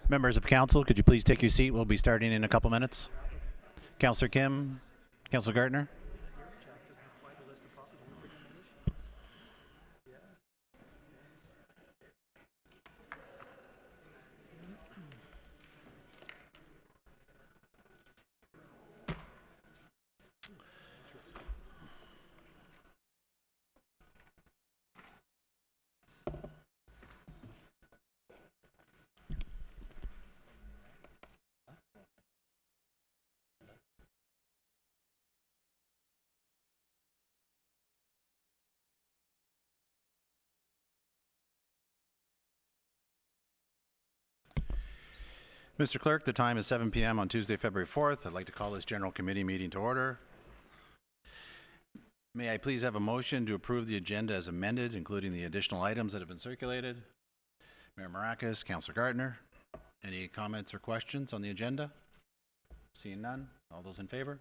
Members of council, could you please take your seat? We'll be starting in a couple minutes. Councillor Kim, Councillor Gartner. Mr. Clerk, the time is 7 p.m. on Tuesday, February 4th. I'd like to call this General Committee meeting to order. May I please have a motion to approve the agenda as amended, including the additional items that have been circulated? Mayor Maracas, Councillor Gardner, any comments or questions on the agenda? Seeing none, all those in favor?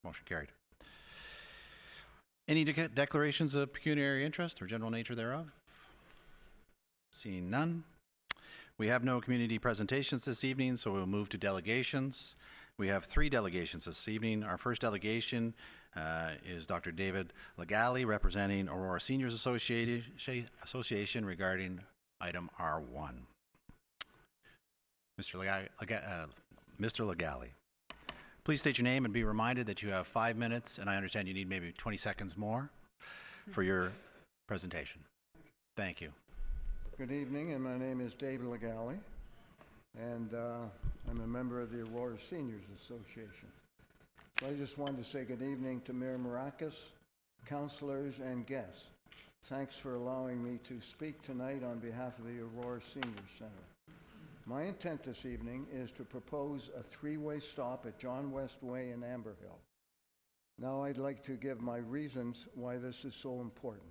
Motion carried. Any declarations of pecuniary interest or general nature thereof? Seeing none. We have no community presentations this evening, so we'll move to delegations. We have 3 delegations this evening. Our first delegation is Dr. David Legale, representing Aurora Seniors Association regarding item R1. Mr. Legale, please state your name and be reminded that you have 5 minutes, and I understand you need maybe 20 seconds more for your presentation. Thank you. Good evening, and my name is David Legale, and I'm a member of the Aurora Seniors Association. So I just wanted to say good evening to Mayor Maracas, councillors, and guests. Thanks for allowing me to speak tonight on behalf of the Aurora Seniors Center. My intent this evening is to propose a 3-way stop at John West Way in Amberhill. Now I'd like to give my reasons why this is so important.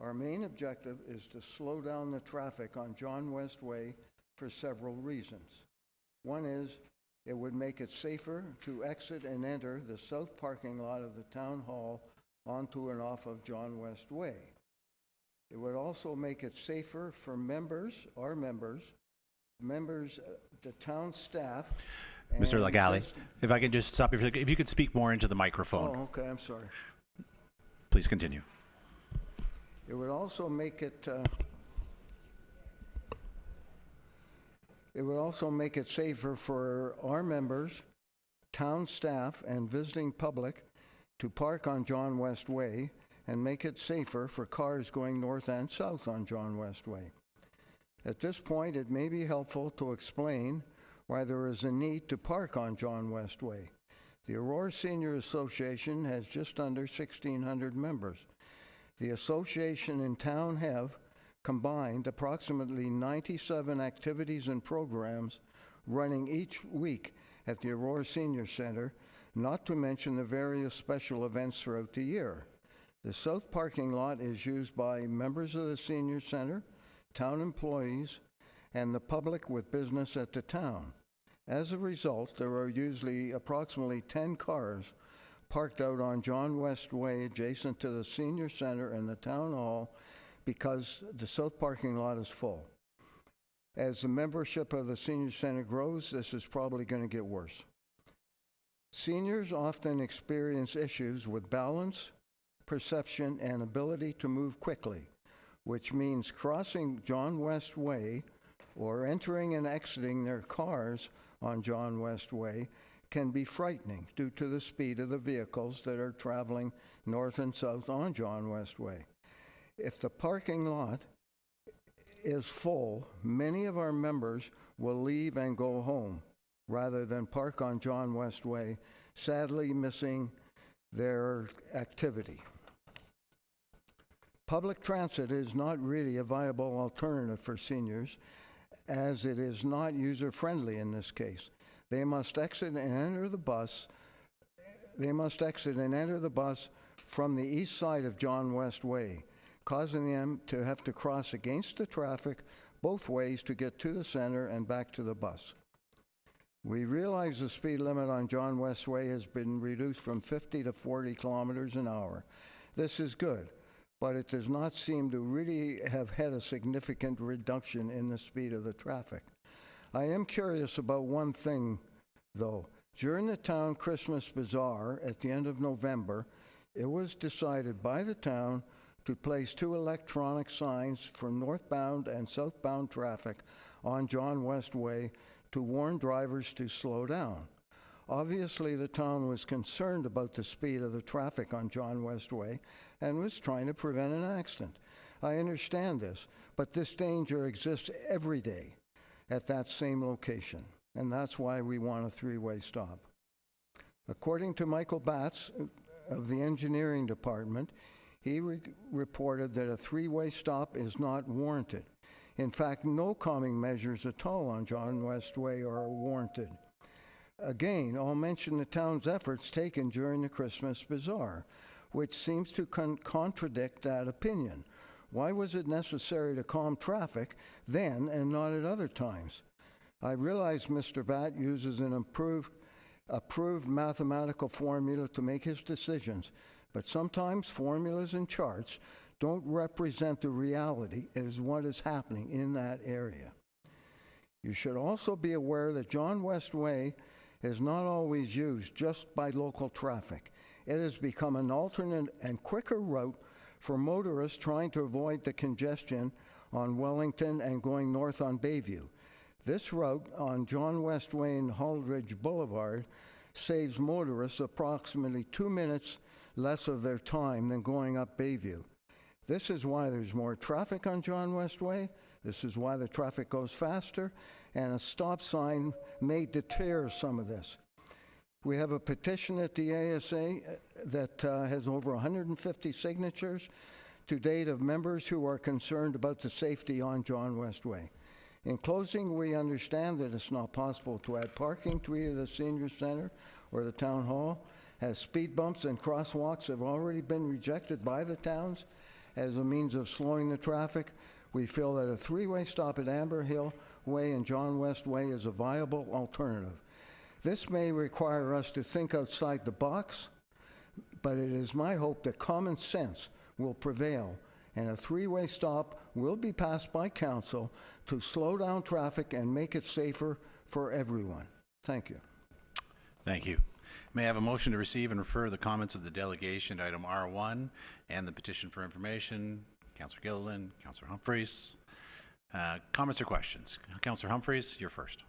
Our main objective is to slow down the traffic on John West Way for several reasons. One is it would make it safer to exit and enter the south parking lot of the town hall onto and off of John West Way. It would also make it safer for members, our members, the town staff. Mr. Legale, if I could just stop you for a second. If you could speak more into the microphone. Oh, okay, I'm sorry. Please continue. It would also make it safer for our members, town staff, and visiting public to park on John West Way, and make it safer for cars going north and south on John West Way. At this point, it may be helpful to explain why there is a need to park on John West Way. The Aurora Senior Association has just under 1,600 members. The association and town have combined approximately 97 activities and programs running each week at the Aurora Senior Center, not to mention the various special events throughout the year. The south parking lot is used by members of the Senior Center, town employees, and the public with business at the town. As a result, there are usually approximately 10 cars parked out on John West Way adjacent to the Senior Center and the Town Hall because the south parking lot is full. As the membership of the Senior Center grows, this is probably going to get worse. Seniors often experience issues with balance, perception, and ability to move quickly, which means crossing John West Way or entering and exiting their cars on John West Way can be frightening due to the speed of the vehicles that are traveling north and south on John West Way. If the parking lot is full, many of our members will leave and go home rather than park on John West Way, sadly missing their activity. Public transit is not really a viable alternative for seniors, as it is not user-friendly in this case. They must exit and enter the bus. From the east side of John West Way, causing them to have to cross against the traffic both ways to get to the center and back to the bus. We realize the speed limit on John West Way has been reduced from 50 to 40 kilometers an hour. This is good, but it does not seem to really have had a significant reduction in the speed of the traffic. I am curious about one thing, though. During the town Christmas Bazaar at the end of November, it was decided by the town to place 2 electronic signs for northbound and southbound traffic on John West Way to warn drivers to slow down. Obviously, the town was concerned about the speed of the traffic on John West Way and was trying to prevent an accident. I understand this, but this danger exists every day at that same location, and that's why we want a 3-way stop. According to Michael Batts of the engineering department, he reported that a 3-way stop is not warranted. In fact, no calming measures at all on John West Way are warranted. Again, I'll mention the town's efforts taken during the Christmas Bazaar, which seems to contradict that opinion. Why was it necessary to calm traffic then and not at other times? I realize Mr. Batt uses an approved mathematical formula to make his decisions, but sometimes formulas and charts don't represent the reality as what is happening in that area. You should also be aware that John West Way is not always used just by local traffic. It has become an alternate and quicker route for motorists trying to avoid the congestion on Wellington and going north on Bayview. This route on John West Way and Holdridge Boulevard saves motorists approximately 2 minutes less of their time than going up Bayview. This is why there's more traffic on John West Way. This is why the traffic goes faster, and a stop sign may deter some of this. We have a petition at the ASA that has over 150 signatures to date of members who are concerned about the safety on John West Way. In closing, we understand that it's not possible to add parking to either the senior center or the town hall, as speed bumps and crosswalks have already been rejected by the towns as a means of slowing the traffic. We feel that a 3-way stop at Amber Hill Way and John West Way is a viable alternative. This may require us to think outside the box, but it is my hope that common sense will prevail and a 3-way stop will be passed by council to slow down traffic and make it safer for everyone. Thank you. Thank you. May I have a motion to receive and refer the comments of the delegation to item R1 and the petition for information? Councillor Gilliland, Councillor Humphreys. Comments or questions? Councillor Humphreys, you're first.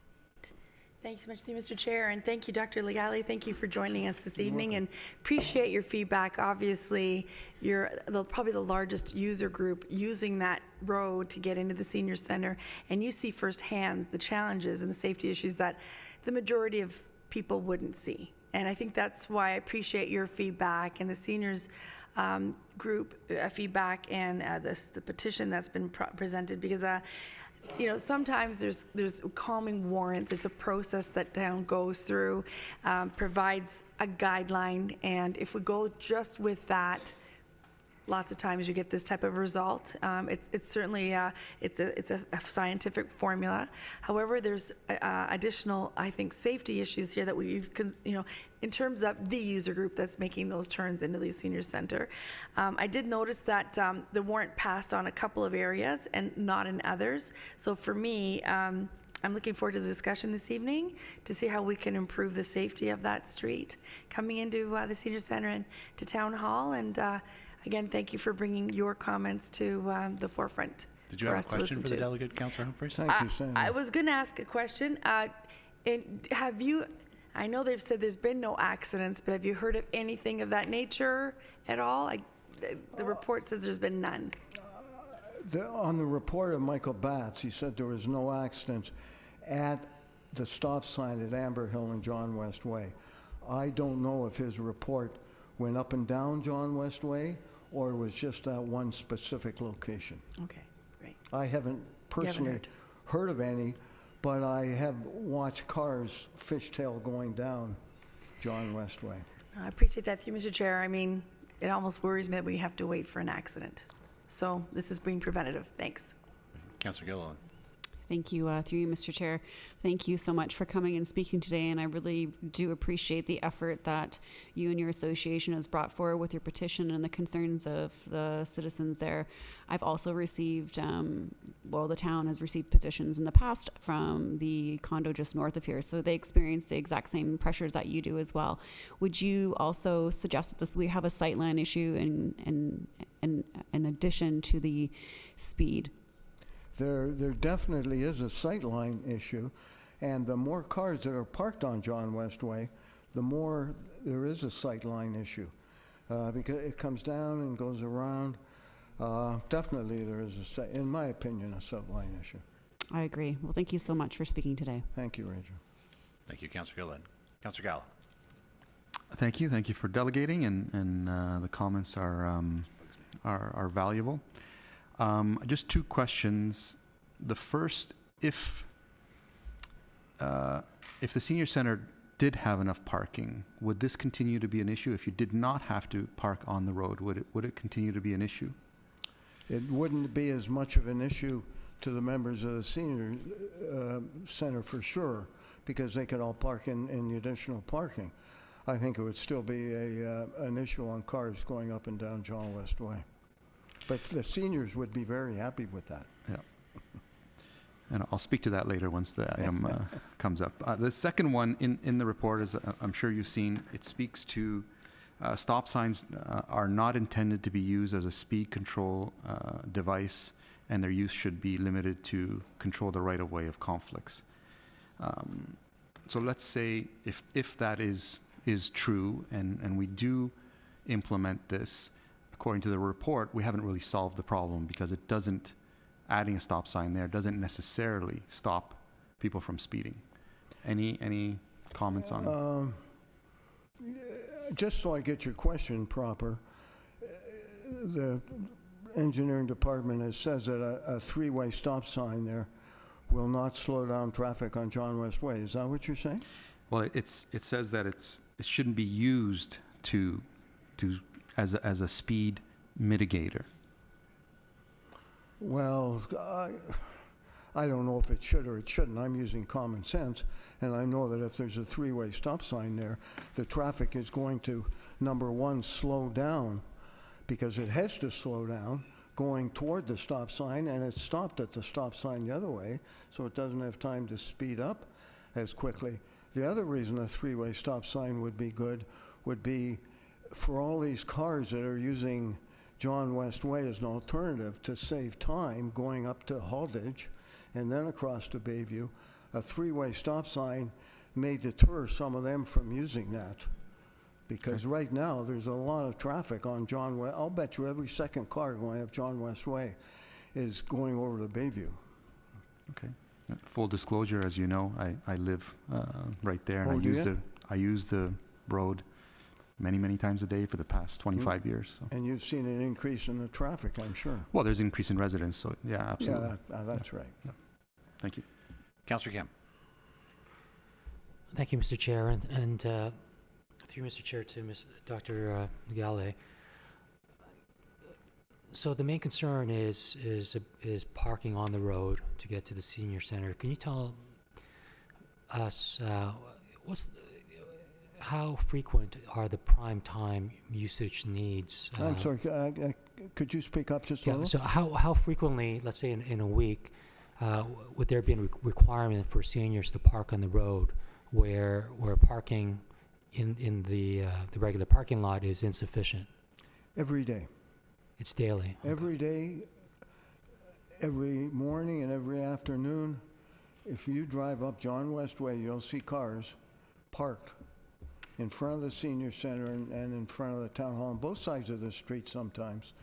Thanks so much, Mr. Chair, and thank you, Dr. Legale. Thank you for joining us this evening, and appreciate your feedback. Obviously, you're probably the largest user group using that road to get into the senior center, and you see firsthand the challenges and the safety issues that the majority of people wouldn't see. And I think that's why I appreciate your feedback and the seniors group feedback and the petition that's been presented, because you know, sometimes there's calming warrants. It's a process that town goes through, provides a guideline, and if we go just with that, lots of times you get this type of result. It's certainly it's a scientific formula. However, there's additional, I think, safety issues here that we've, you know, in terms of the user group that's making those turns into the senior center. I did notice that the warrant passed on a couple of areas and not in others. So for me, I'm looking forward to the discussion this evening to see how we can improve the safety of that street coming into the senior center and to town hall. And again, thank you for bringing your comments to the forefront. Did you have a question for the delegate, Councillor Humphreys? Thank you, Senator. I was going to ask a question. Have you, I know they've said there's been no accidents, but have you heard of anything of that nature at all? The report says there's been none. On the report of Michael Batts, he said there was no accidents at the stop sign at Amber Hill and John West Way. I don't know if his report went up and down John West Way or it was just that one specific location. Okay, great. I haven't personally heard of any, but I have watched cars fishtail going down John West Way. I appreciate that, Mr. Chair. I mean, it almost worries me that we have to wait for an accident. So this is being preventative. Thanks. Councillor Gilliland. Thank you, through you, Mr. Chair. Thank you so much for coming and speaking today, and I really do appreciate the effort that you and your association has brought forward with your petition and the concerns of the citizens there. I've also received, the town has received petitions in the past from the condo just north of here, so they experience the exact same pressures that you do as well. Would you also suggest that we have a sightline issue in addition to the speed? There definitely is a sightline issue, and the more cars that are parked on John West Way, the more there is a sightline issue, because it comes down and goes around. Definitely there is, in my opinion, a sightline issue. I agree. Well, thank you so much for speaking today. Thank you, Rachel. Thank you, Councillor Gillen. Councillor Gallo. Thank you. Thank you for delegating, and the comments are valuable. Just two questions. The first, if the senior center did have enough parking, would this continue to be an issue? If you did not have to park on the road, would it continue to be an issue? It wouldn't be as much of an issue to the members of the senior center for sure, because they could all park in the additional parking. I think it would still be an issue on cars going up and down John West Way. But the seniors would be very happy with that. Yeah. And I'll speak to that later once the item comes up. The second one in the report, as I'm sure you've seen, it speaks to stop signs are not intended to be used as a speed control device, and their use should be limited to control the right-of-way of conflicts. So let's say if that is true, and we do implement this, according to the report, we haven't really solved the problem, because it doesn't, adding a stop sign there doesn't necessarily stop people from speeding. Any comments on Just so I get your question proper, the engineering department has says that a three-way stop sign there will not slow down traffic on John West Way. Is that what you're saying? Well, it says that it shouldn't be used as a speed mitigator. Well, I don't know if it should or it shouldn't. I'm using common sense, and I know that if there's a three-way stop sign there, the traffic is going to, number one, slow down, because it has to slow down going toward the stop sign, and it's stopped at the stop sign the other way, so it doesn't have time to speed up as quickly. The other reason a three-way stop sign would be good would be for all these cars that are using John West Way as an alternative to save time going up to Holditch and then across to Bayview. A three-way stop sign may deter some of them from using that, because right now there's a lot of traffic on John West. I'll bet you every second car going up John West Way is going over to Bayview. Okay. Full disclosure, as you know, I live right there, and Oh, I use the road many times a day for the past 25 years. So. And you've seen an increase in the traffic, I'm sure. Well, there's an increase in residents, so yeah, absolutely. Yeah, that's right. Yeah. Thank you. Councillor Kim. Thank you, Mr. Chair, and through Mr. Chair to Dr. Gale. So the main concern is parking on the road to get to the senior center. Can you tell us how frequent are the prime time usage needs? I'm sorry, could you speak up just a little? So how frequently, let's say in a week, would there be a requirement for seniors to park on the road where parking in the regular parking lot is insufficient? Every day. It's daily. Every day, every morning and every afternoon. If you drive up John West Way, you'll see cars parked in front of the senior center and in front of the town hall on both sides of the street sometimes.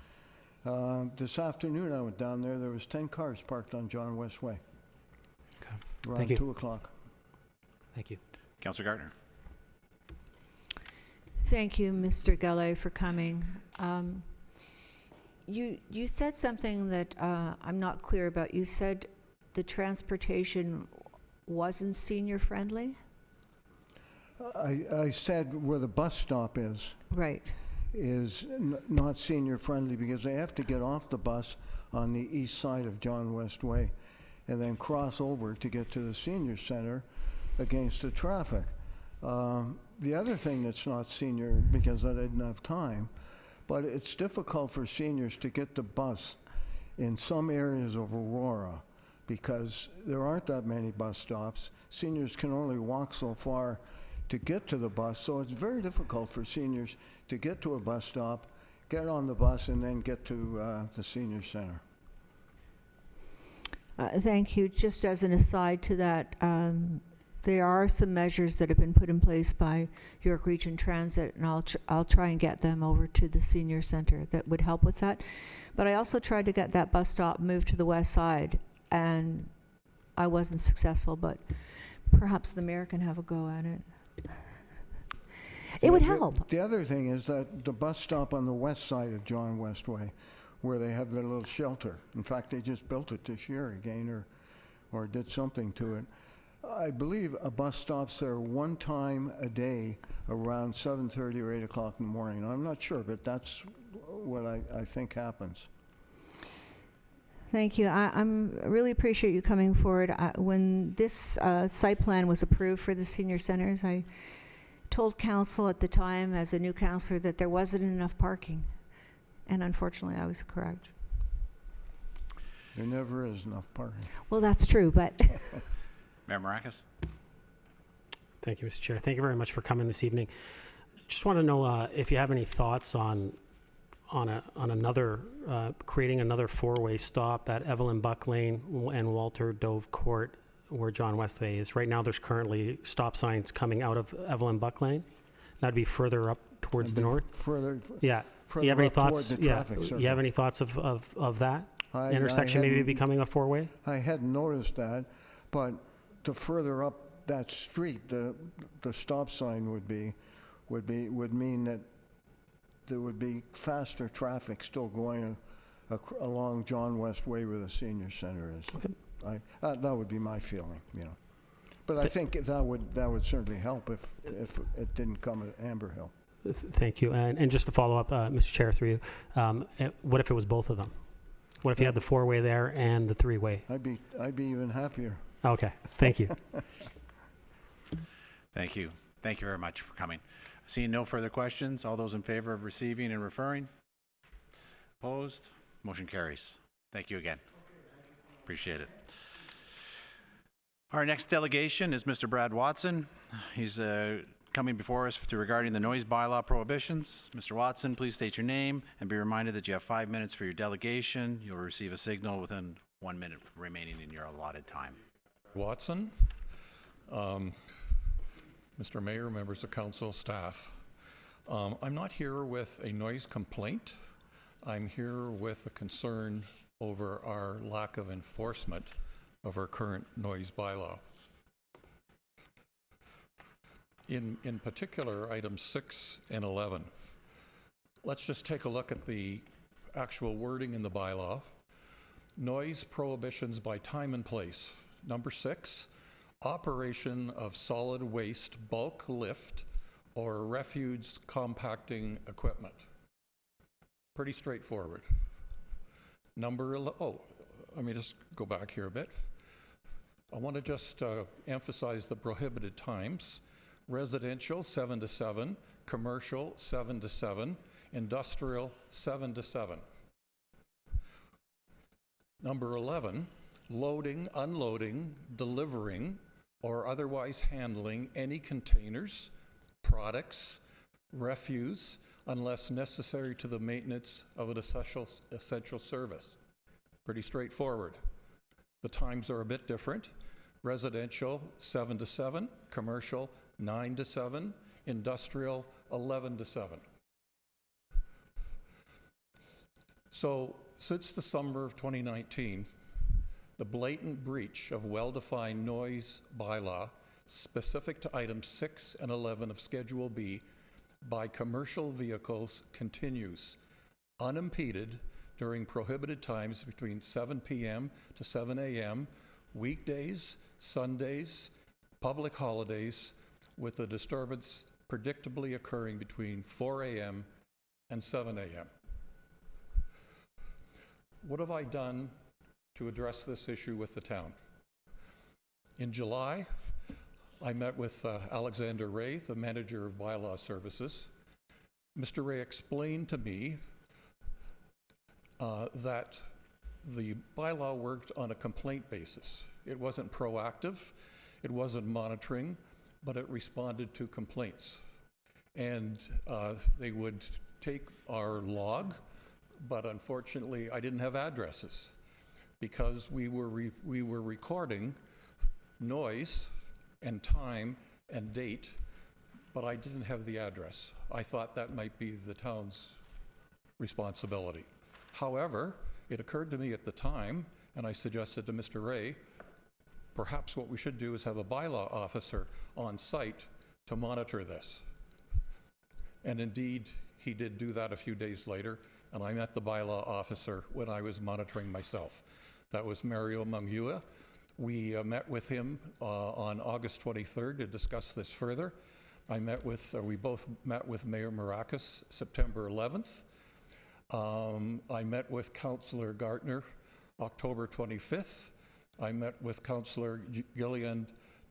This afternoon I went down there was 10 cars parked on John West Way. Okay. Around Thank you. 2 o'clock. Thank you. Councillor Gardner. Thank you, Mr. Gale, for coming. You said something that I'm not clear about. You said the transportation wasn't senior friendly? I said where the bus stop is Right. not senior friendly, because they have to get off the bus on the east side of John West Way, and then cross over to get to the senior center against the traffic. The other thing that's not senior, because I didn't have time, but it's difficult for seniors to get the bus in some areas of Aurora because there aren't that many bus stops. Seniors can only walk so far to get to the bus, so it's very difficult for seniors to get to a bus stop, get on the bus, and then get to the senior center. Thank you. Just as an aside to that, there are some measures that have been put in place by York Region Transit, and I'll try and get them over to the senior center that would help with that. But I also tried to get that bus stop moved to the west side, and I wasn't successful, but perhaps the mayor can have a go at it. It would help. The other thing is that the bus stop on the west side of John West Way, where they have their little shelter. In fact, they just built it this year again, or did something to it. I believe a bus stops there one time a day around 7:30 or 8 o'clock in the morning. I'm not sure, but that's what I think happens. Thank you. I really appreciate you coming forward. When this site plan was approved for the senior centers, I told council at the time, as a new councillor, that there wasn't enough parking. And unfortunately, I was correct. There never is enough parking. Well, that's true, but Mayor Maracas? Thank you, Mr. Chair. Thank you very much for coming this evening. Just want to know if you have any thoughts on another creating another four-way stop at Evelyn Buck Lane and Walter Dove Court, where John Westway is. Right now, there's currently stop signs coming out of Evelyn Buck Lane. That'd be further up towards the north. Further. Yeah. Further You have any up toward thoughts? the Yeah. traffic circle. You have any thoughts of that I intersection maybe hadn't- becoming a four-way? I hadn't noticed that, but the further up that street, the stop sign would mean that there would be faster traffic still going along John West Way where the senior center is. Okay. That would be my feeling, you know. But I think that would certainly help if it didn't come at Amber Hill. Thank you. And just to follow up, Mr. Chair, through you, what if it was both of them? What if you had the four-way there and the three-way? I'd be even happier. Okay. Thank you. Thank you. Thank you very much for coming. Seeing no further questions, all those in favor of receiving and referring? Opposed? Motion carries. Thank you again. Appreciate it. Our next delegation is Mr. Brad Watson. He's coming before us regarding the noise bylaw prohibitions. Mr. Watson, please state your name and be reminded that you have 5 minutes for your delegation. You'll receive a signal within 1 minute remaining in your allotted time. Watson, Mr. Mayor, members of council, staff. I'm not here with a noise complaint. I'm here with a concern over our lack of enforcement of our current noise bylaw. In particular, items 6 and 11. Let's just take a look at the actual wording in the bylaw. Noise prohibitions by time and place. Number 6, operation of solid waste bulk lift or refuse compacting equipment. Pretty straightforward. Let me just go back here a bit. I want to just emphasize the prohibited times. Residential, 7 to 7. Commercial, 7 to 7. Industrial, 7 to 7. Number 11, loading, unloading, delivering, or otherwise handling any containers, products, refuse, unless necessary to the maintenance of an essential service. Pretty straightforward. The times are a bit different. Residential, 7 to 7. Commercial, 9 to 7. Industrial, 11 to 7. So, since the summer of 2019, the blatant breach of well-defined noise bylaw specific to items 6 and 11 of Schedule B by commercial vehicles continues unimpeded during prohibited times between 7 p.m. to 7 a.m., weekdays, Sundays, public holidays, with the disturbance predictably occurring between 4 a.m. and 7 a.m. What have I done to address this issue with the town. In July, I met with Alexander Wray, the manager of Bylaw Services. Mr. Wray explained to me that the bylaw worked on a complaint basis. It wasn't proactive, it wasn't monitoring, but it responded to complaints. And they would take our log, but unfortunately I didn't have addresses because we were recording noise and time and date, but I didn't have the address. I thought that might be the town's responsibility. However, it occurred to me at the time, and I suggested to Mr. Wray, perhaps what we should do is have a bylaw officer on site to monitor this. And indeed, he did do that a few days later, and I met the bylaw officer when I was monitoring myself. That was Mario Mungua. We met with him on August 23rd to discuss this further. We both met with Mayor Maracas September 11th. I met with Councillor Gartner October 25th. I met with Councillor Gilliland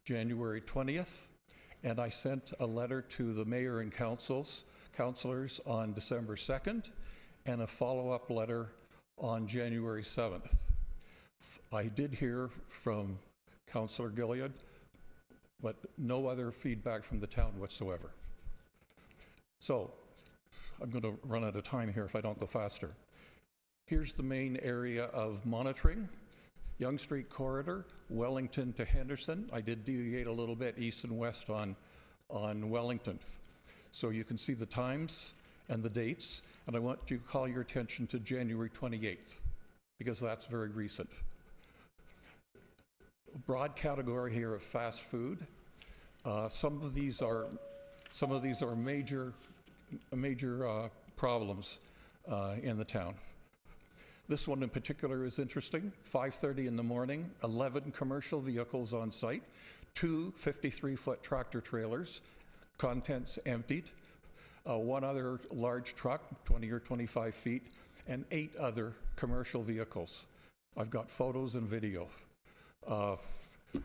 January 20th. And I sent a letter to the mayor and councillors on December 2nd, and a follow-up letter on January 7th. I did hear from Councillor Gilliland, but no other feedback from the town whatsoever. So, I'm going to run out of time here if I don't go faster. Here's the main area of monitoring. Yonge Street corridor, Wellington to Henderson. I did deviate a little bit east and west on Wellington. So you can see the times and the dates, and I want you to call your attention to January 28th, because that's very recent. A broad category here of fast food. Some of these are major problems in the town. This one in particular is interesting. 5:30 in the morning, 11 commercial vehicles on site, 2 53-foot tractor trailers, contents emptied, one other large truck, 20 or 25 feet, and 8 other commercial vehicles. I've got photos and video.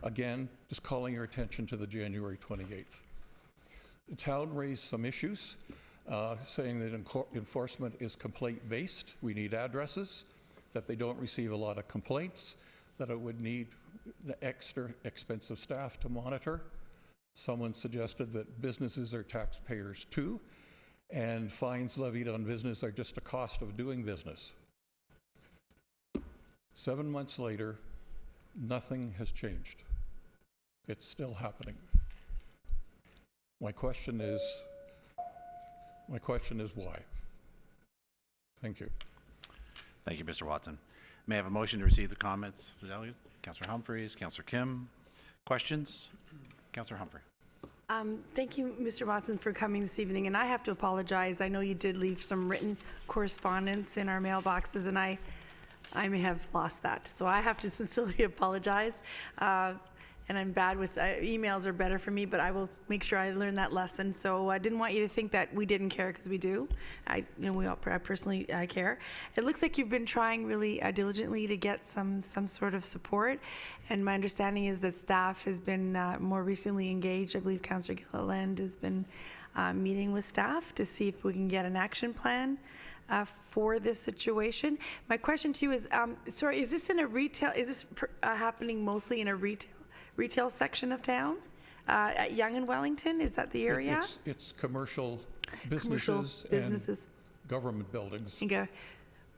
Again, just calling your attention to the January 28th. The town raised some issues, saying that enforcement is complaint-based. We need addresses, that they don't receive a lot of complaints, that it would need the extra expensive staff to monitor. Someone suggested that businesses are taxpayers too, and fines levied on business are just a cost of doing business. 7 months later, nothing has changed. It's still happening. My question is why? Thank you. Thank you, Mr. Watson. May I have a motion to receive the comments of the delegate? Councillor Humphreys, Councillor Kim. Questions? Councillor Humphrey. Thank you, Mr. Watson, for coming this evening. And I have to apologize. I know you did leave some written correspondence in our mailboxes, and I may have lost that. So I have to sincerely apologize. And I'm bad with emails are better for me, but I will make sure I learn that lesson. So I didn't want you to think that we didn't care, because we do. I personally care. It looks like you've been trying really diligently to get some sort of support, and my understanding is that staff has been more recently engaged. I believe Councillor Gilliland has been meeting with staff to see if we can get an action plan for this situation. My question to you is, sorry, is this in a retail? Is this happening mostly in a retail section of town, at Yonge and Wellington? Is that the area? It's commercial businesses and government buildings.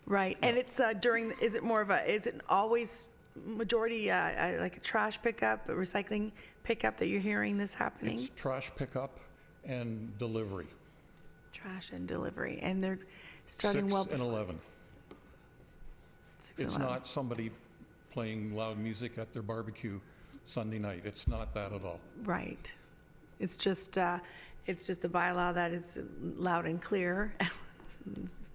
Right, yeah. And it's is it more of is it always majority like a trash pickup, a recycling pickup that you're hearing this happening? It's trash pickup and delivery. Trash and delivery, and they're starting 6 and 11. It's not somebody playing loud music at their barbecue Sunday night. It's not that at all. Right. It's just a bylaw that is loud and clear.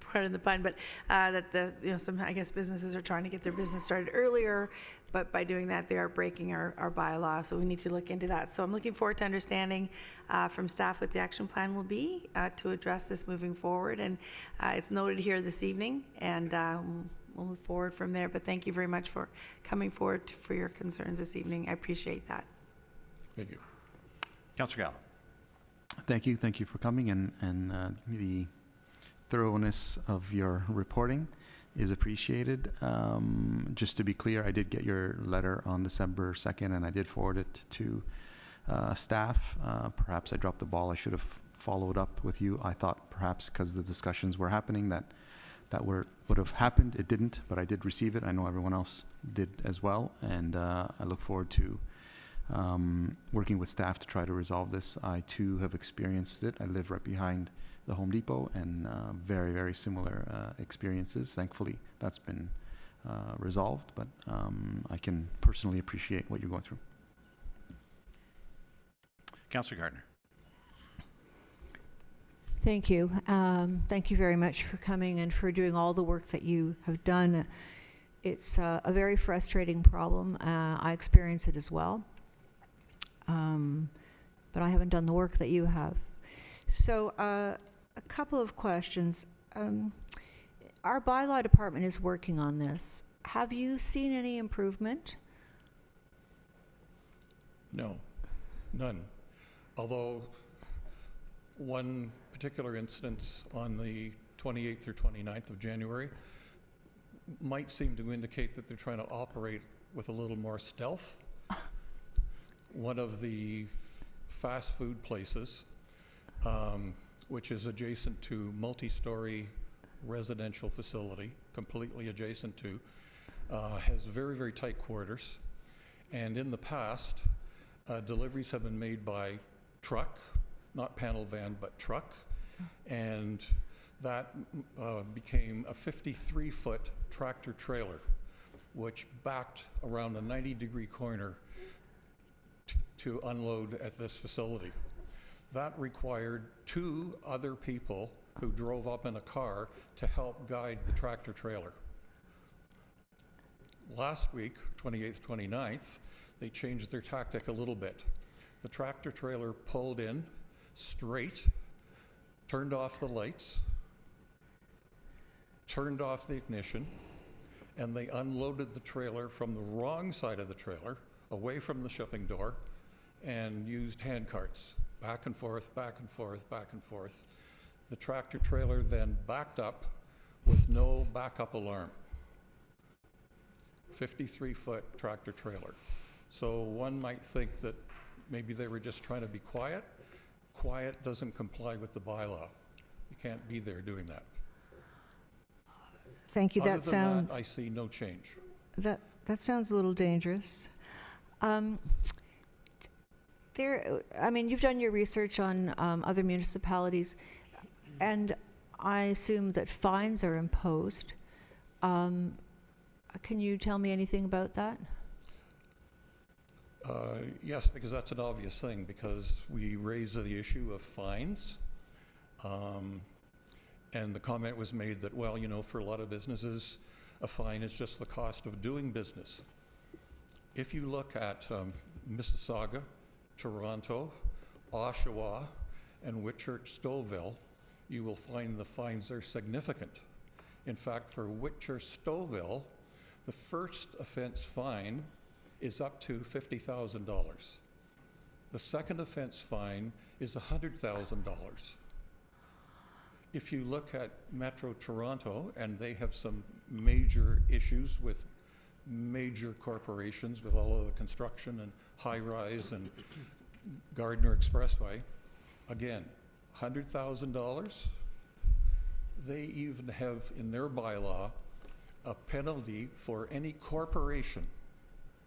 Part of the pun, but that some I guess businesses are trying to get their business started earlier, but by doing that they are breaking our bylaw. So we need to look into that. So I'm looking forward to understanding from staff what the action plan will be to address this moving forward. And it's noted here this evening, and we'll move forward from there. But thank you very much for coming forward for your concerns this evening. I appreciate that. Thank you. Councillor Gallo. Thank you. Thank you for coming, and the thoroughness of your reporting is appreciated. Just to be clear, I did get your letter on December 2nd, and I did forward it to staff. Perhaps I dropped the ball. I should have followed up with you. I thought perhaps because the discussions were happening that would have happened. It didn't, but I did receive it. I know everyone else did as well, and I look forward to working with staff to try to resolve this. I too have experienced it. I live right behind the Home Depot, and very, very similar experiences. Thankfully, that's been resolved, but I can personally appreciate what you're going through. Councillor Gardner. Thank you. Thank you very much for coming and for doing all the work that you have done. It's a very frustrating problem. I experience it as well. But I haven't done the work that you have. So a couple of questions. Our bylaw department is working on this. Have you seen any improvement? No, none. Although one particular instance on the 28th or 29th of January might seem to indicate that they're trying to operate with a little more stealth. One of the fast food places, which is adjacent to multi-story residential facility, completely adjacent to, has very, very tight quarters. And in the past, deliveries have been made by truck, not panel van, but truck. And that became a 53-foot tractor trailer, which backed around a 90-degree corner to unload at this facility. That required 2 other people who drove up in a car to help guide the tractor trailer. Last week, 28th, 29th, they changed their tactic a little bit. The tractor trailer pulled in straight, turned off the lights, turned off the ignition, and they unloaded the trailer from the wrong side of the trailer, away from the shipping door, and used hand carts, back and forth, back and forth, back and forth. The tractor trailer then backed up with no backup alarm. 53-foot tractor trailer. So one might think that maybe they were just trying to be quiet. Quiet doesn't comply with the bylaw. You can't be there doing that. Thank you. Other That than sounds that, I see no change. that sounds a little dangerous. I mean, you've done your research on other municipalities, and I assume that fines are imposed. Can you tell me anything about that? Yes, because that's an obvious thing, because we raise the issue of fines. And the comment was made that, well, you know, for a lot of businesses, a fine is just the cost of doing business. If you look at Mississauga, Toronto, Oshawa, and Whitchurch-Stouffville, you will find the fines are significant. In fact, for Whitchurch-Stouffville, the first offense fine is up to $50,000. The second offense fine is $100,000. If you look at Metro Toronto, and they have some major issues with major corporations with all of the construction and high-rise and Gardner Expressway, again, $100,000. They even have in their bylaw a penalty for any corporation.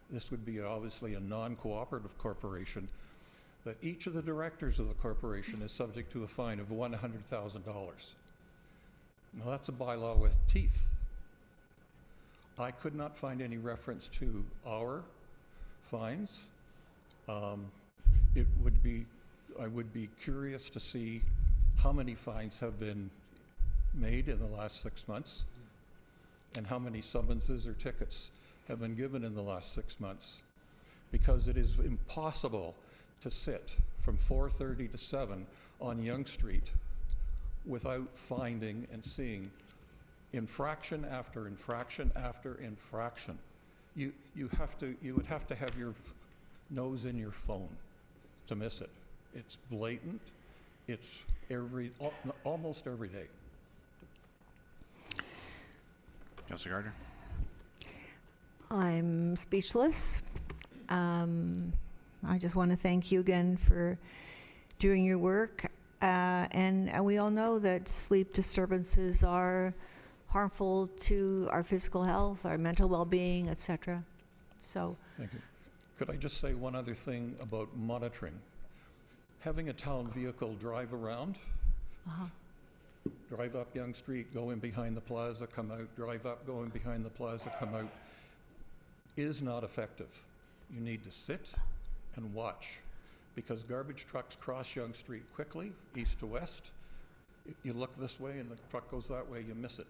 This would be obviously a non-cooperative corporation, that each of the directors of the corporation is subject to a fine of $100,000. Now that's a bylaw with teeth. I could not find any reference to our fines. I would be curious to see how many fines have been made in the last 6 months and how many summonses or tickets have been given in the last 6 months, because it is impossible to sit from 4:30 to 7 on Yonge Street without finding and seeing infraction after infraction after infraction. You would have to have your nose in your phone to miss it. It's blatant. It's almost every day. Councilor Gardner? I'm speechless. I just want to thank you again for doing your work. And we all know that sleep disturbances are harmful to our physical health, our mental well-being, etc. So, Thank you. Could I just say one other thing about monitoring? Having a town vehicle drive around, drive up Yonge Street, go in behind the plaza, come out, drive up, go in behind the plaza, come out, is not effective. You need to sit and watch, because garbage trucks cross Yonge Street quickly, east to west. You look this way and the truck goes that way, you miss it.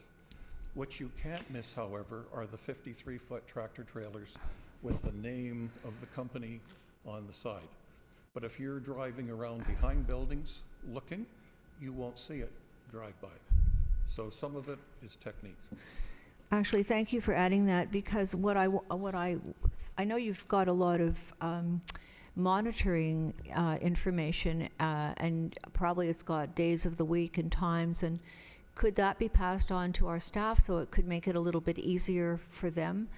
What you can't miss, however, are the 53-foot tractor trailers with the name of the company on the side. But if you're driving around behind buildings looking, you won't see it drive by. So some of it is technique. actually, thank you for adding that, because I know you've got a lot of monitoring information, and probably it's got days of the week and times, and could that be passed on to our staff so it could make it a little bit easier for them?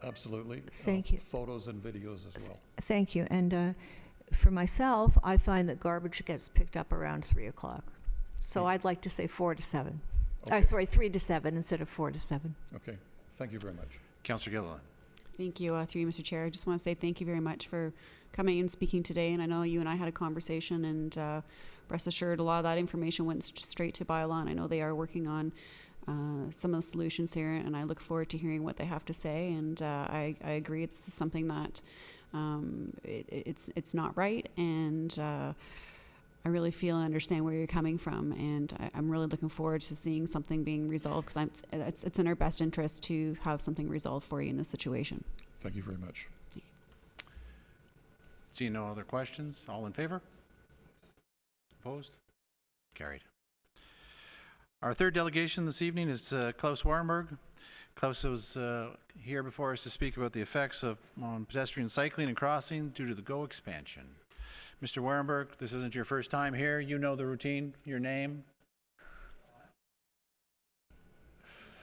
Absolutely. Thank you. Photos and videos as well. Thank you. And for myself, I find that garbage gets picked up around 3 o'clock. So I'd like to say 4 to 7. Okay. Sorry, 3 to 7 instead of 4 to 7. Okay, thank you very much. Councilor Gilliland? Thank you, through you, Mr. Chair. I just want to say thank you very much for coming and speaking today. And I know you and I had a conversation, and rest assured, a lot of that information went straight to Bylaw, and I know they are working on some of the solutions here, and I look forward to hearing what they have to say. And I agree, this is something that it's not right, and I really feel and understand where you're coming from, and I'm really looking forward to seeing something being resolved, because it's in our best interest to have something resolved for you in this situation. Thank you very much. Seeing no other questions, all in favor? Opposed? Carried. Our third delegation this evening is Klaus Warenberg. Klaus was here before us to speak about the effects on pedestrian cycling and crossing due to the GO expansion. Mr. Warenberg, this isn't your first time here. You know the routine. Your name?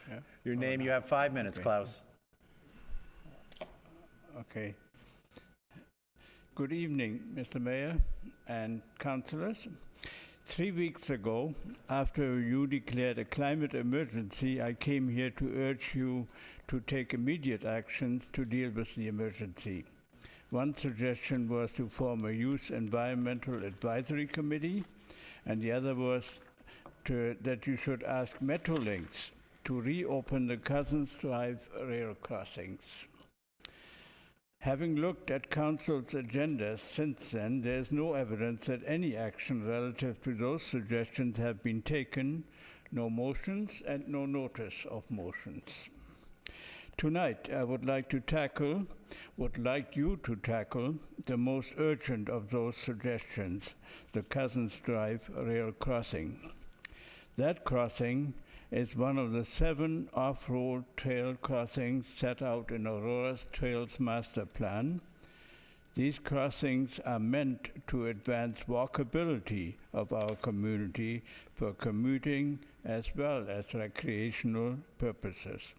Yeah. Your name. You have 5 minutes, Okay. Klaus. Okay. Good evening, Mr. Mayor and councillors. 3 weeks ago, after you declared a climate emergency, I came here to urge you to take immediate actions to deal with the emergency. One suggestion was to form a Youth Environmental Advisory Committee, and the other was that you should ask Metrolinx to reopen the Cousins Drive rail crossings. Having looked at Council's agendas since then, there is no evidence that any action relative to those suggestions have been taken, no motions and no notice of motions. Tonight, I would like you to tackle the most urgent of those suggestions, the Cousins Drive rail crossing. That crossing is one of the 7 off-road trail crossings set out in Aurora's Trails Master Plan. These crossings are meant to advance walkability of our community for commuting as well as recreational purposes.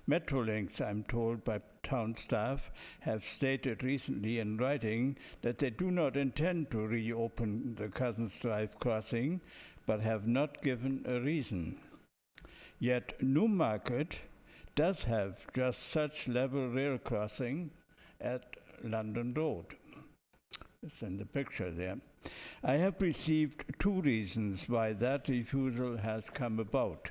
Metrolinx, I'm told by town staff, have stated recently in writing that they do not intend to reopen the Cousins Drive crossing, but have not given a reason. Yet Newmarket does have just such level rail crossing at London Road. It's in the picture there. I have received 2 reasons why that refusal has come about.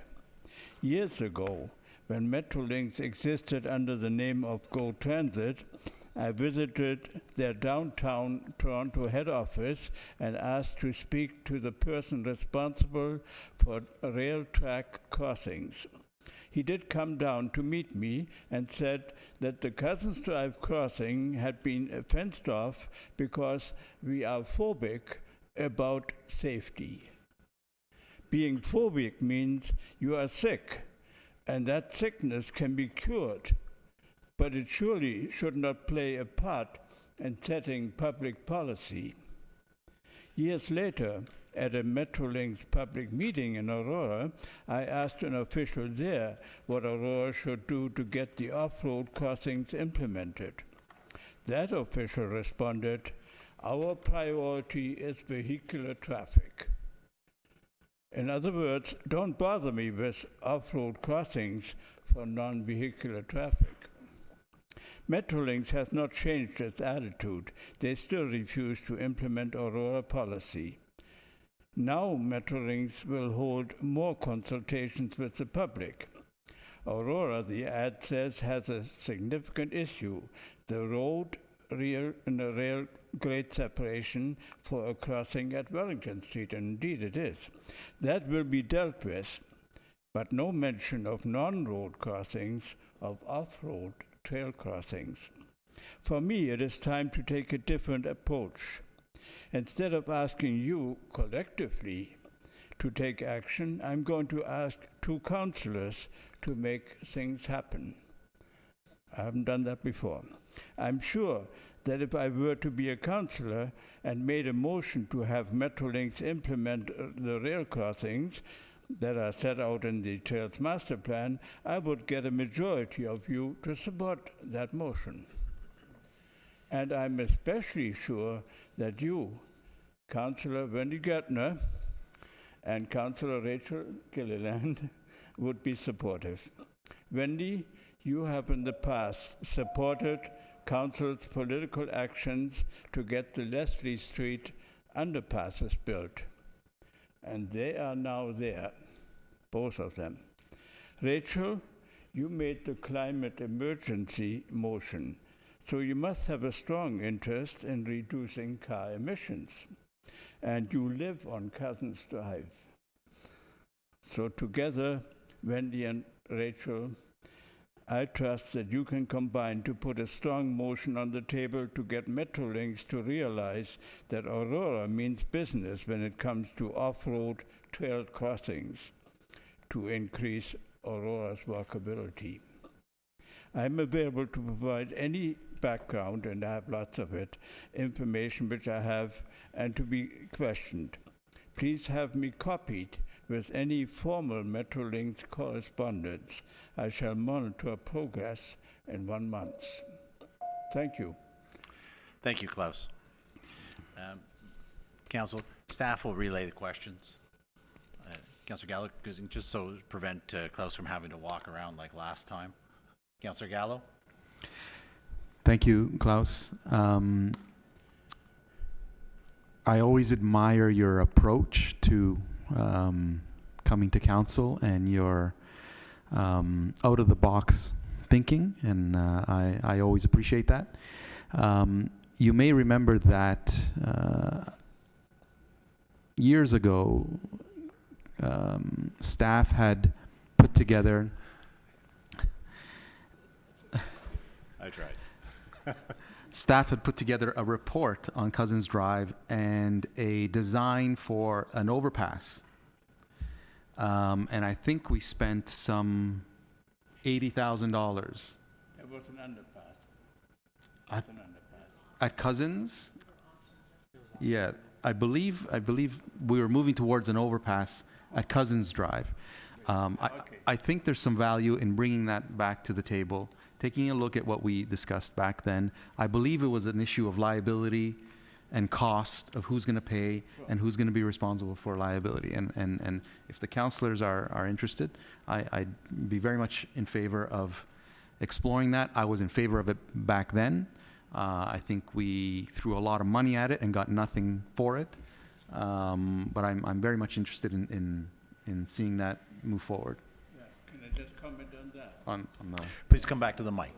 Years ago, when Metrolinx existed under the name of Go Transit, I visited their downtown Toronto head office and asked to speak to the person responsible for rail track crossings. He did come down to meet me and said that the Cousins Drive crossing had been fenced off because we are phobic about safety. being phobic means you are sick, and that sickness can be cured, but it surely should not play a part in setting public policy. Years later, at a Metrolinx public meeting in Aurora, I asked an official there what Aurora should do to get the off-road crossings implemented. That official responded, "Our priority is vehicular traffic." In other words, don't bother me with off-road crossings for non-vehicular traffic. Metrolinx has not changed its attitude. They still refuse to implement Aurora policy. Now Metrolinx will hold more consultations with the public. Aurora, the ad says, has a significant issue, the road and the rail grade separation for a crossing at Wellington Street, and indeed it is. That will be dealt with, but no mention of non-road crossings, of off-road trail crossings. For me, it is time to take a different approach. Instead of asking you collectively to take action, I'm going to ask 2 councillors to make things happen. I haven't done that before. I'm sure that if I were to be a councillor and made a motion to have Metrolinx implement the rail crossings that are set out in the Trails Master Plan, I would get a majority of you to support that motion. And I'm especially sure that you, Councillor Wendy Gertner and Councillor Rachel Gilliland, would be supportive. Wendy, you have in the past supported Council's political actions to get the Leslie Street underpasses built, and they are now there, both of them. Rachel, you made the climate emergency motion, so you must have a strong interest in reducing car emissions. And you live on Cousins Drive. So together, Wendy and Rachel, I trust that you can combine to put a strong motion on the table to get Metrolinx to realize that Aurora means business when it comes to off-road trail crossings to increase Aurora's walkability. I'm available to provide any background, and I have lots of it, information which I have, and to be questioned. Please have me copied with any formal Metrolinx correspondence. I shall monitor progress in 1 month. Thank you. Thank you, Klaus. Council, staff will relay the questions. Councillor Gallo, just so to prevent Klaus from having to walk around like last time. Councillor Gallo? Thank you, Klaus. I always admire your approach to coming to council and your out-of-the-box thinking, and I always appreciate that. You may remember that years ago, staff had put together. I tried. Staff had put together a report on Cousins Drive and a design for an overpass. And I think we spent some $80,000 It was an underpass. at, at Cousins. Yeah, I believe we were moving towards an overpass at Cousins Drive. I think there's some value in bringing that back to the table, taking a look at what we discussed back then. I believe it was an issue of liability and cost of who's going to pay and who's going to be responsible for liability. And if the councillors are interested, I'd be very much in favor of exploring that. I was in favor of it back then. I think we threw a lot of money at it and got nothing for it. But I'm very much interested in seeing that move forward. Yeah. Can I just comment on that? On the Please come back to the mic.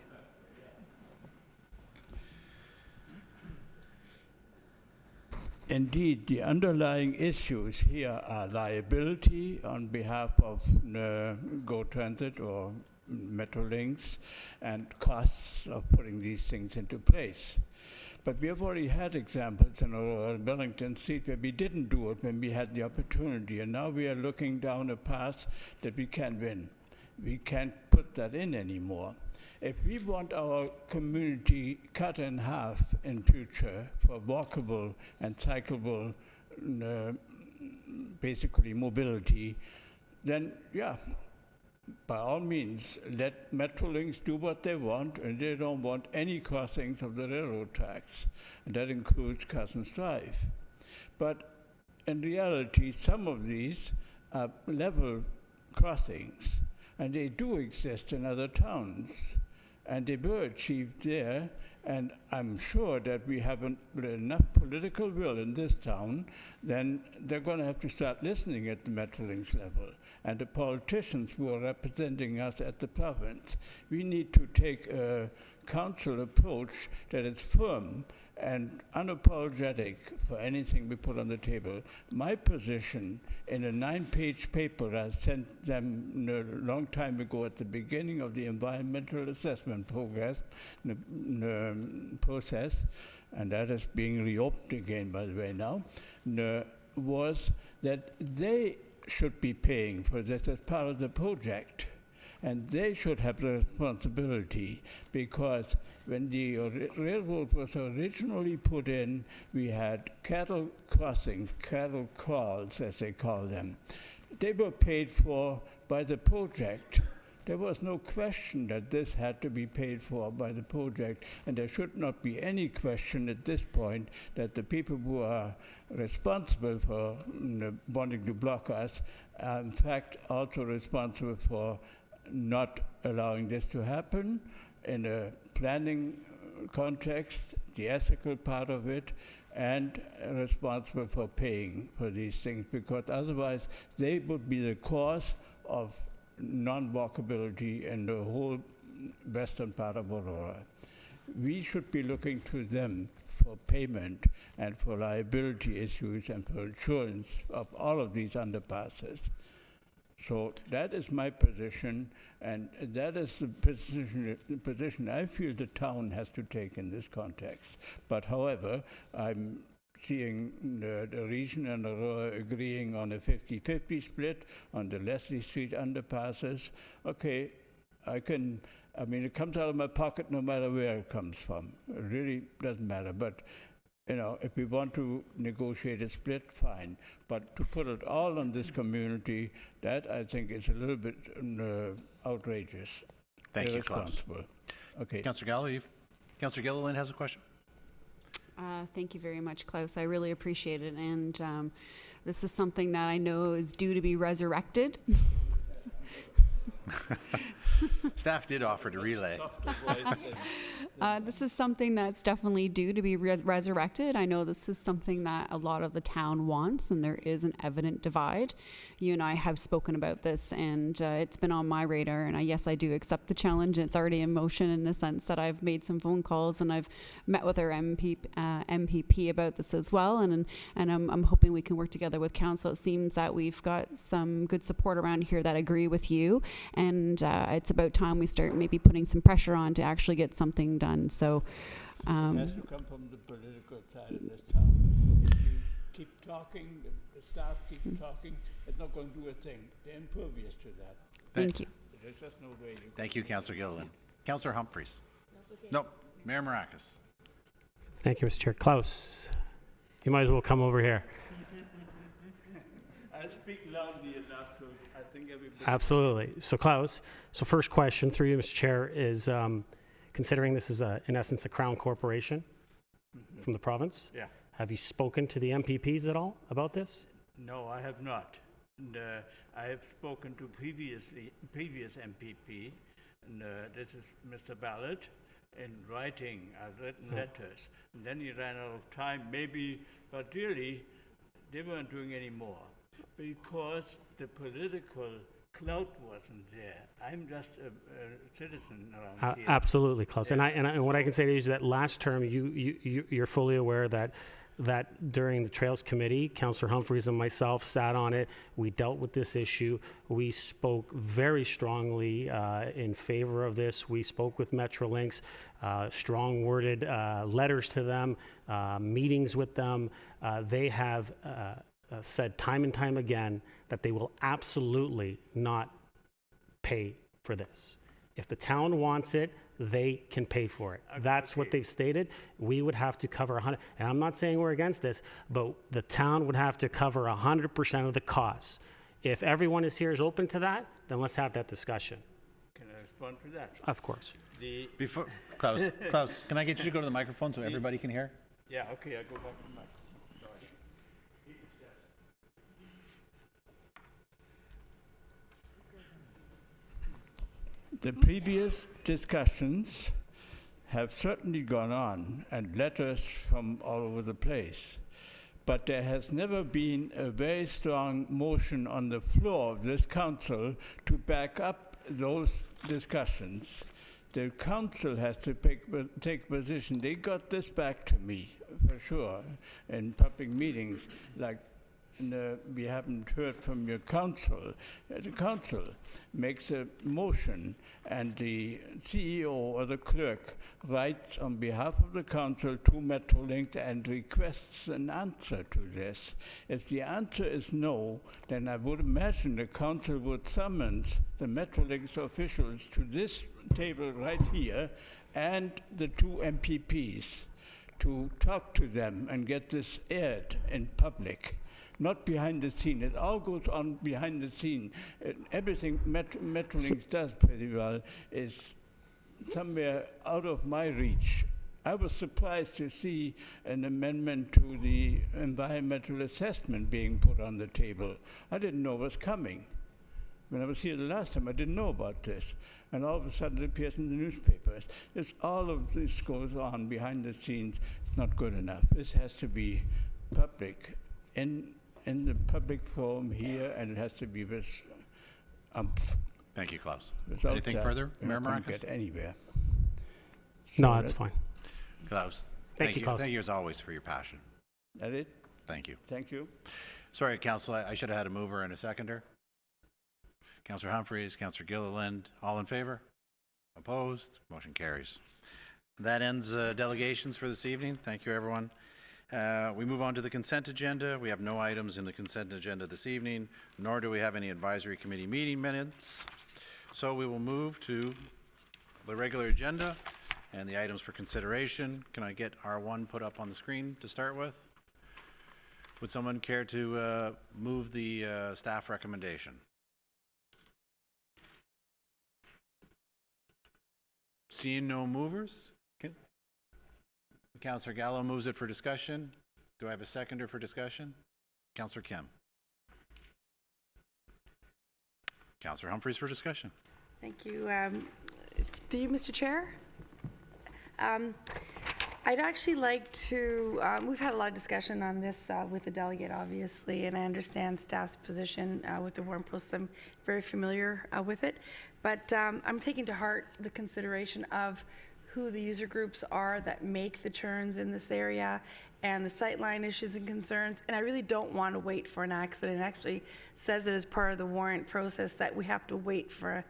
Indeed, the underlying issues here are liability on behalf of GO Transit or Metrolinx and costs of putting these things into place. But we have already had examples in Wellington Street where we didn't do it when we had the opportunity, and now we are looking down a path that we can't win. We can't put that in anymore. If we want our community cut in half in future for walkable and cyclable, basically mobility, then yeah, by all means, let Metrolinx do what they want, and they don't want any crossings of the railroad tracks, and that includes Cousins Drive. But in reality, some of these are level crossings, and they do exist in other towns, and they were achieved there, and I'm sure that we have enough political will in this town, then they're going to have to start listening at the Metrolinx level. And the politicians who are representing us at the province, we need to take a council approach that is firm and unapologetic for anything we put on the table. My position in a 9-page paper I sent them a long time ago at the beginning of the environmental assessment process, and that is being reopened again, by the way, now, was that they should be paying for this as part of the project. And they should have the responsibility, because when the railroad was originally put in, we had cattle crossings, cattle crawls, as they call them. They were paid for by the project. There was no question that this had to be paid for by the project, and there should not be any question at this point that the people who are responsible for wanting to block us are in fact also responsible for not allowing this to happen in a planning context, the ethical part of it, and responsible for paying for these things, because otherwise they would be the cause of non-walkability in the whole western part of Aurora. We should be looking to them for payment and for liability issues and for insurance of all of these underpasses. So that is my position, and that is the position I feel the town has to take in this context. But however, I'm seeing the region and Aurora agreeing on a 50-50 split on the Leslie Street underpasses. Okay, I mean, it comes out of my pocket no matter where it comes from. It really doesn't matter. But you know, if we want to negotiate a split, fine. But to put it all on this community, that I think is a little bit outrageous. Thank you, Klaus. Okay. Councillor Gilliland has a question. Thank you very much, Klaus. I really appreciate it. And this is something that I know is due to be resurrected. Staff did offer to relay. This is something that's definitely due to be resurrected. I know this is something that a lot of the town wants, and there is an evident divide. You and I have spoken about this, and it's been on my radar, and yes, I do accept the challenge. It's already in motion in the sense that I've made some phone calls, and I've met with our MPP about this as well, and I'm hoping we can work together with council. It seems that we've got some good support around here that agree with you, and it's about time we start maybe putting some pressure on to actually get something done. So it has to come from the political side of this town. If you keep talking, the staff keep talking, it's not going to do a thing. They're impervious to that. Thank you. There's just no way. Thank you, Councillor Gilliland. Councillor Humphreys. Nope. Mayor Maracas. Thank you, Mr. Chair. Klaus, you might as well come over here. I speak loudly enough, so I think everybody... Absolutely. So Klaus, so first question through you, Mr. Chair, is considering this is, in essence, a Crown corporation from the province, Yeah. have you spoken to the MPPs at all about this? No, I have not. And, I have spoken to previous MPP, and this is Mr. Ballard, in writing. I've written letters. And then he ran out of time, maybe, but really, they weren't doing any more because the political clout wasn't there. I'm just a citizen around here. Absolutely, Klaus. Yeah. And what I can say to you is that last term, you're fully aware that that during the Trails Committee, Councillor Humphreys and myself sat on it. We dealt with this issue. We spoke very strongly in favor of this. We spoke with Metrolinx, strong-worded letters to them, meetings with them. They have said time and time again that they will absolutely not pay for this. If the town wants it, they can pay for it. That's what they've stated. We would have to cover 100, and I'm not saying we're against this, but the town would have to cover 100% of the costs. If everyone is here is open to that, then let's have that discussion. Can I respond to that? Of course. Before, Klaus, can I get you to go to the microphone so everybody can hear? Yeah, okay, I go back to my. The previous discussions have certainly gone on, and letters from all over the place. But there has never been a very strong motion on the floor of this council to back up those discussions. The council has to take position. They got this back to me, for sure, in public meetings, like we haven't heard from your council. The council makes a motion, and the CEO or the clerk writes on behalf of the council to Metrolinx and requests an answer to this. If the answer is no, then I would imagine the council would summons the Metrolinx officials to this table right here and the two MPPs to talk to them and get this aired in public. Not behind the scene. It all goes on behind the scene. Everything Metrolinx does pretty well is somewhere out of my reach. I was surprised to see an amendment to the environmental assessment being put on the table. I didn't know it was coming. When I was here the last time, I didn't know about this. And all of a sudden it appears in the newspapers. All of this goes on behind the scenes. It's not good enough. This has to be public. In the public forum here, and it has to be with Thank you, Klaus. Anything further, Mayor Marcus? Marcus? Get anywhere. No, So that's fine. Klaus, Thank you, Klaus. Thank you as always for your passion. That it? Thank you. Thank you. Sorry, Council, I should have had a mover and a seconder. Councillor Humphreys, Councillor Gilliland, all in favor? Opposed? Motion carries. That ends delegations for this evening. Thank you, everyone. We move on to the consent agenda. We have no items in the consent agenda this evening, nor do we have any advisory committee meeting minutes. So we will move to the regular agenda and the items for consideration. Can I get R1 put up on the screen to start with? Would someone care to move the staff recommendation? Seeing no movers? Councillor Gallo moves it for discussion. Do I have a seconder for discussion? Councillor Kim. Councillor Humphreys for discussion. Thank you. Through you, Mr. Chair. I'd actually like to, we've had a lot of discussion on this with the delegate, obviously, and I understand staff's position with the warrant process. I'm very familiar with it, but I'm taking to heart the consideration of who the user groups are that make the turns in this area and the sightline issues and concerns. And I really don't want to wait for an accident. It actually says it as part of the warrant process that we have to wait for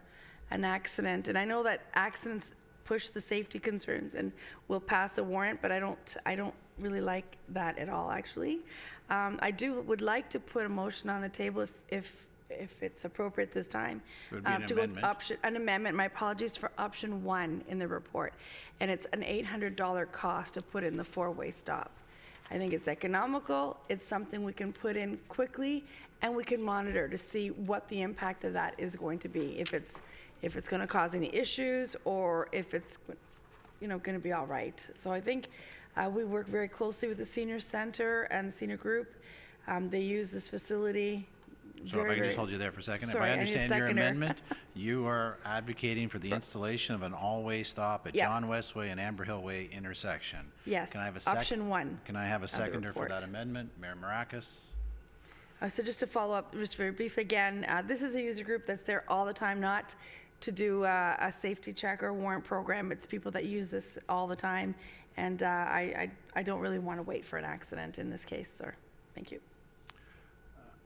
an accident. And I know that accidents push the safety concerns and will pass a warrant, but I don't really like that at all, actually. I would like to put a motion on the table if it's appropriate this time. It would be an to amendment. Go with an amendment, my apologies, for option 1 in the report. And it's an $800 cost to put in the four-way stop. I think it's economical, it's something we can put in quickly, and we can monitor to see what the impact of that is going to be, if it's going to cause any issues or if it's going to be all right. So I think we work very closely with the senior center and the senior group. They use this facility. So if I can just hold you there for a second. Sorry, if I I need a understand your seconder. amendment, you are advocating for the installation of an all-way stop at Yeah. John West Way and Amber Hill Way intersection. Yes, Can I have option 1. Can I have a seconder for report. that amendment? Mayor Maracus? So just to follow up, just very briefly again, this is a user group that's there all the time, not to do a safety check or warrant program. It's people that use this all the time, and I don't really want to wait for an accident in this case, sir. Thank you.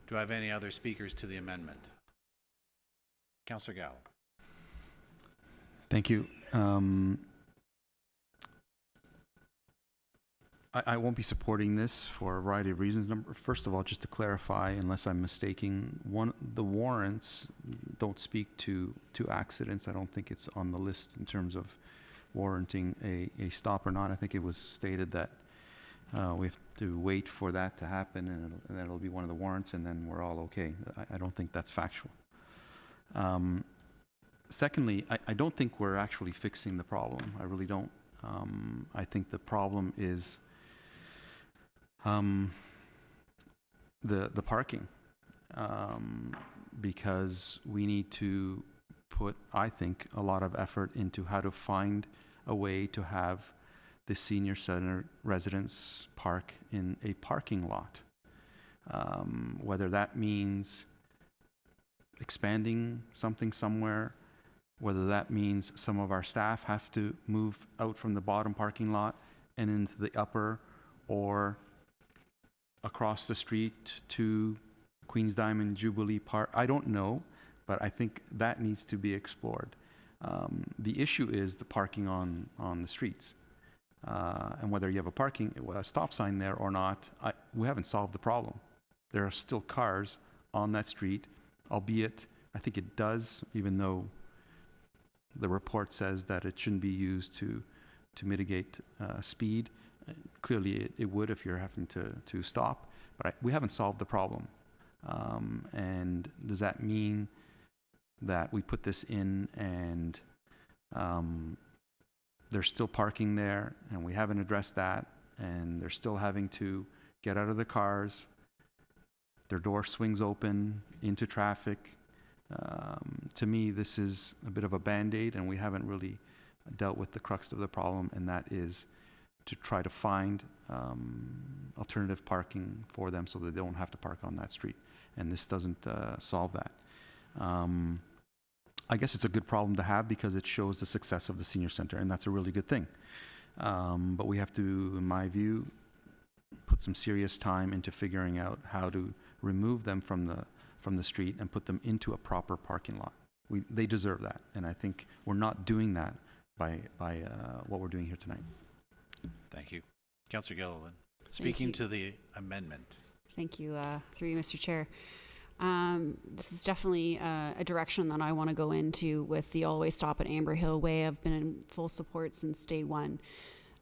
Do I have any other speakers to the amendment? Councillor Gallo. Thank you. I won't be supporting this for a variety of reasons. First of all, just to clarify, unless I'm mistaking, the warrants don't speak to accidents. I don't think it's on the list in terms of warranting a stop or not. I think it was stated that we have to wait for that to happen, and that'll be one of the warrants, and then we're all okay. I don't think that's factual. Secondly, I don't think we're actually fixing the problem. I really don't. I think the problem is the parking, because we need to put, I think, a lot of effort into how to find a way to have the senior center residents park in a parking lot. Whether that means expanding something somewhere, whether that means some of our staff have to move out from the bottom parking lot and into the upper, or across the street to Queen's Diamond Jubilee Park. I don't know, but I think that needs to be explored. The issue is the parking on the streets. And whether you have a stop sign there or not, we haven't solved the problem. There are still cars on that street, albeit I think it does, even though the report says that it shouldn't be used to mitigate speed. Clearly it would if you're having to stop, but we haven't solved the problem. And does that mean that we put this in and there's still parking there and we haven't addressed that, and they're still having to get out of the cars, their door swings open into traffic? To me, this is a bit of a Band-Aid, and we haven't really dealt with the crux of the problem, and that is to try to find alternative parking for them so that they don't have to park on that street. And this doesn't solve that. I guess it's a good problem to have because it shows the success of the senior center, and that's a really good thing. But we have to, in my view, put some serious time into figuring out how to remove them from the street and put them into a proper parking lot. They deserve that, and I think we're not doing that by what we're doing here tonight. Thank you. Councillor Gilliland, speaking to the amendment. Thank you, through you, Mr. Chair. This is definitely a direction that I want to go into with the Always Stop at Amber Hill Way. I've been in full support since day one.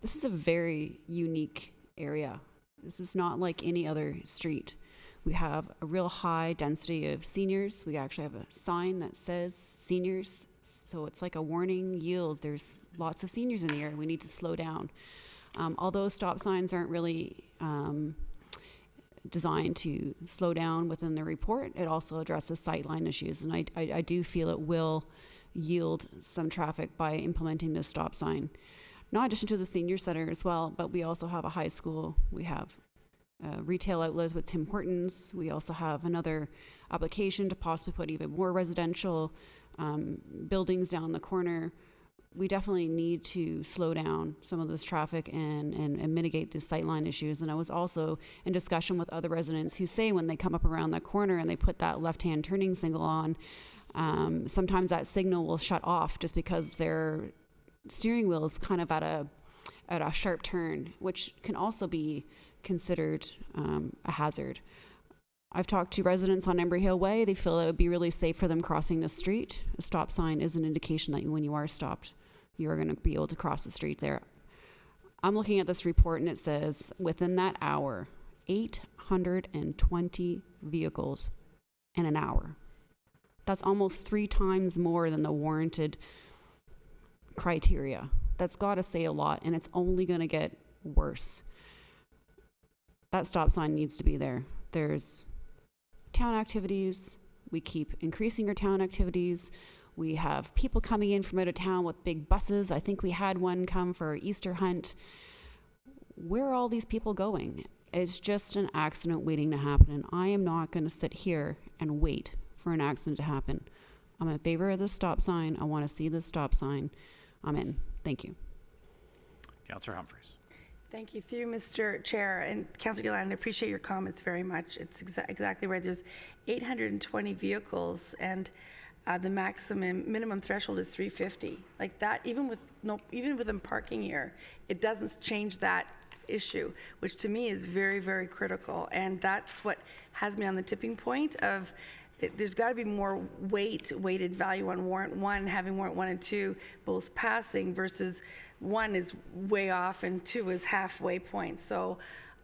This is a very unique area. This is not like any other street. We have a real high density of seniors. We actually have a sign that says seniors, so it's like a warning, yield. There's lots of seniors in the area. We need to slow down. Although stop signs aren't really designed to slow down within the report, it also addresses sightline issues, and I do feel it will yield some traffic by implementing this stop sign. Not in addition to the senior center as well, but we also have a high school. We have retail outlets with Tim Hortons. We also have another application to possibly put even more residential buildings down the corner. We definitely need to slow down some of this traffic and mitigate the sightline issues. And I was also in discussion with other residents who say when they come up around that corner and they put that left-hand turning signal on, sometimes that signal will shut off just because their steering wheel is kind of at a sharp turn, which can also be considered a hazard. I've talked to residents on Amber Hill Way. They feel it would be really safe for them crossing the street. A stop sign is an indication that when you are stopped, you are going to be able to cross the street there. I'm looking at this report and it says within that hour, 820 vehicles in an hour. That's almost 3 times more than the warranted criteria. That's got to say a lot, and it's only going to get worse. That stop sign needs to be there. There's town activities. We keep increasing our town activities. We have people coming in from out of town with big buses. I think we had one come for Easter hunt. Where are all these people going? It's just an accident waiting to happen, and I am not going to sit here and wait for an accident to happen. I'm in favor of this stop sign. I want to see this stop sign. I'm in. Thank you. Councillor Humphreys. Thank you. Through Mr. Chair and Councillor Gillan, I appreciate your comments very much. It's exactly right. There's 820 vehicles, and the minimum threshold is 350. Like that, even with them parking here, it doesn't change that issue, which to me is very, very critical. And that's what has me on the tipping point of there's got to be more weighted value on warrant 1, having warrant 1 and 2 both passing versus 1 is way off and 2 is halfway point. So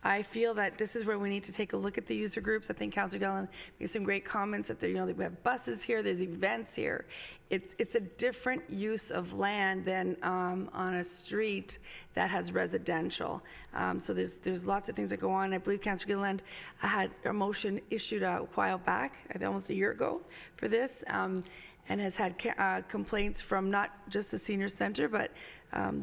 I feel that this is where we need to take a look at the user groups. I think Councillor Gillan made some great comments that there, we have buses here, there's events here. It's a different use of land than on a street that has residential. So there's lots of things that go on. I believe Councillor Gillan had a motion issued a while back, I think almost a year ago, for this, and has had complaints from not just the senior center, but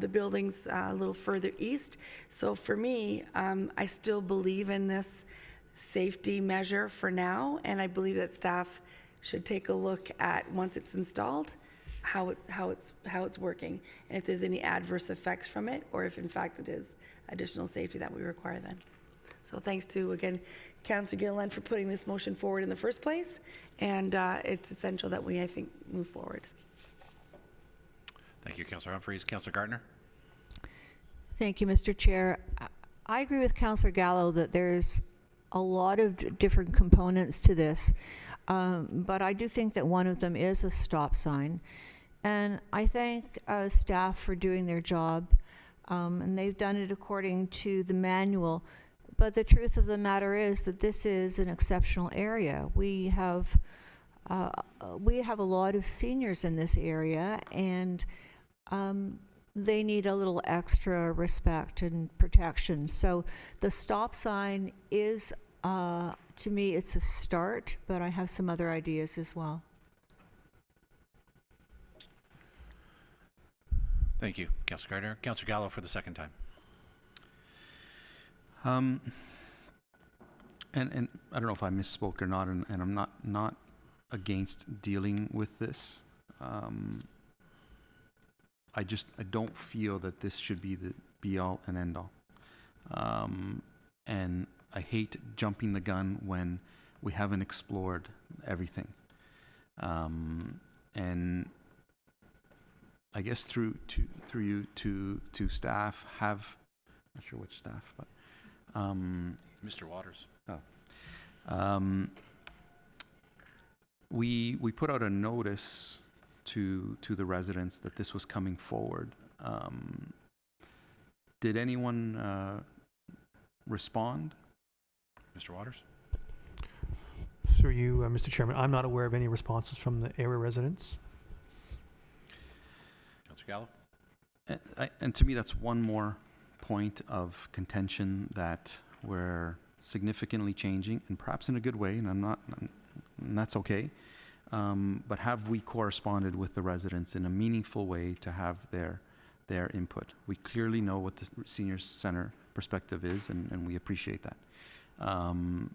the buildings a little further east. So for me, I still believe in this safety measure for now, and I believe that staff should take a look at, once it's installed, how it's working, and if there's any adverse effects from it, or if in fact it is additional safety that we require then. So thanks to, again, Councillor Gillan for putting this motion forward in the first place, and it's essential that we, I think, move forward. Thank you, Councillor Humphreys. Councillor Gardner. Thank you, Mr. Chair. I agree with Councillor Gallo that there's a lot of different components to this, but I do think that one of them is a stop sign. And I thank staff for doing their job, and they've done it according to the manual. But the truth of the matter is that this is an exceptional area. We have a lot of seniors in this area, and they need a little extra respect and protection. So the stop sign is, to me, it's a start, but I have some other ideas as well. Thank you, Councillor Gardner. Councillor Gallo for the second time. And I don't know if I misspoke or not, and I'm not against dealing with this. I don't feel that this should be the be all and end all. And I hate jumping the gun when we haven't explored everything. And I guess through you to staff have, not sure which staff, but Mr. Waters. We put out a notice to the residents that this was coming forward. Did anyone respond? Mr. Waters. Through you, Mr. Chairman, I'm not aware of any responses from the area residents. Councillor Gallo. And to me, that's one more point of contention that we're significantly changing, and perhaps in a good way, and that's okay. But have we corresponded with the residents in a meaningful way to have their input? We clearly know what the senior center perspective is, and we appreciate that. And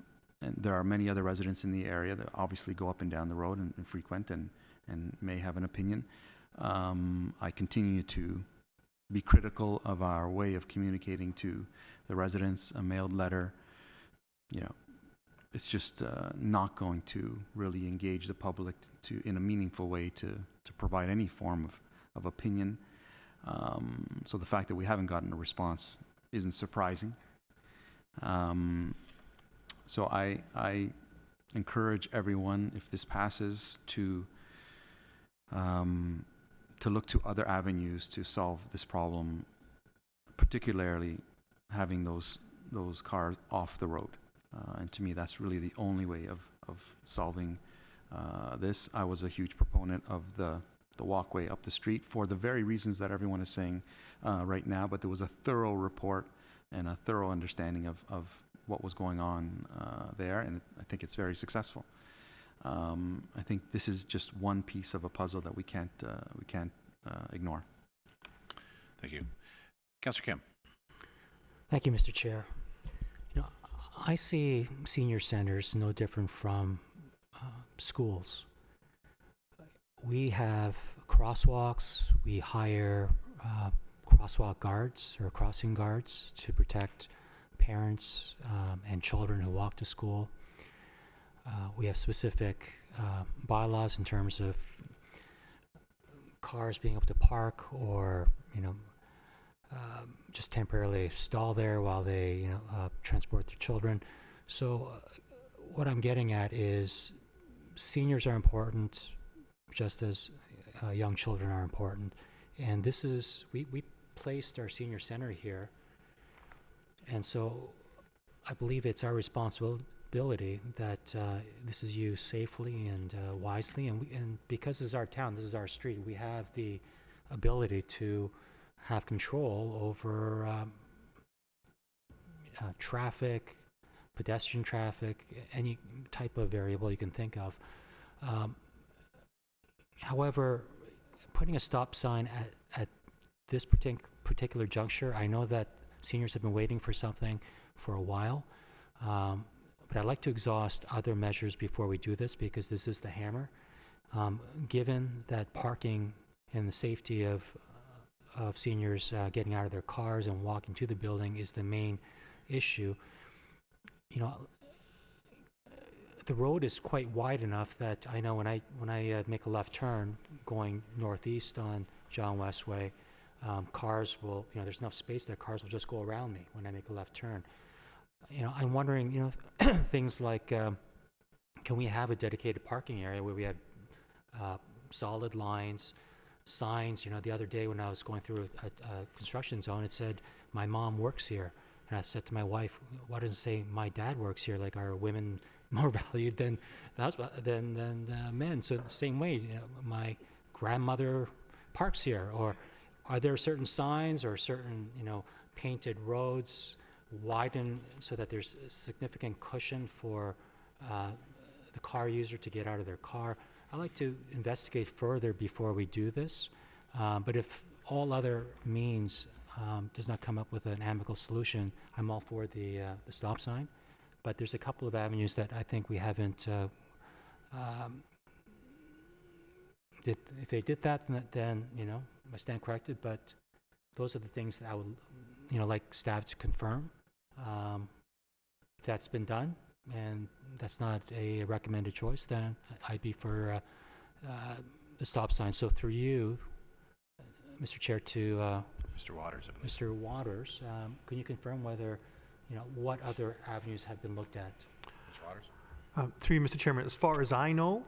there are many other residents in the area that obviously go up and down the road and frequent and may have an opinion. I continue to be critical of our way of communicating to the residents, a mailed letter. It's just not going to really engage the public in a meaningful way to provide any form of opinion. So the fact that we haven't gotten a response isn't surprising. So I encourage everyone, if this passes, to look to other avenues to solve this problem, particularly having those cars off the road. And to me, that's really the only way of solving this. I was a huge proponent of the walkway up the street for the very reasons that everyone is saying right now, but there was a thorough report and a thorough understanding of what was going on there, and I think it's very successful. I think this is just one piece of a puzzle that we can't ignore. Thank you. Councillor Kim. Thank you, Mr. Chair. I see senior centers no different from schools. we have crosswalks. We hire crosswalk guards or crossing guards to protect parents and children who walk to school. We have specific bylaws in terms of cars being able to park or, just temporarily stall there while they, transport their children. So what I'm getting at is seniors are important just as young children are important. And this is, we placed our senior center here. And so I believe it's our responsibility that this is used safely and wisely. And because this is our town, this is our street, we have the ability to have control over traffic, pedestrian traffic, any type of variable you can think of. However, putting a stop sign at this particular juncture, I know that seniors have been waiting for something for a while, but I'd like to exhaust other measures before we do this because this is the hammer. Given that parking and the safety of seniors getting out of their cars and walking to the building is the main issue, the road is quite wide enough that I know when I make a left turn going northeast on John West Way, cars will, there's enough space there, cars will just go around me when I make a left turn. I'm wondering, things like, can we have a dedicated parking area where we have solid lines, signs? The other day when I was going through a construction zone, it said, "My mom works here." And I said to my wife, "Why doesn't it say my dad works here? Like, are women more valued than men?" So same way, my grandmother parks here. Or are there certain signs or certain, painted roads widen so that there's significant cushion for the car user to get out of their car? I'd like to investigate further before we do this. But if all other means does not come up with an amicable solution, I'm all for the stop sign. But there's a couple of avenues that I think we haven't. If they did that, then I stand corrected. But those are the things that I would, like staff to confirm. If that's been done, and that's not a recommended choice, then I'd be for the stop sign. So through you, Mr. Chair, to Mr. Waters. Mr. Waters, can you confirm whether, what other avenues have been looked at? Mr. Waters. Through you, Mr. Chairman, as far as I know,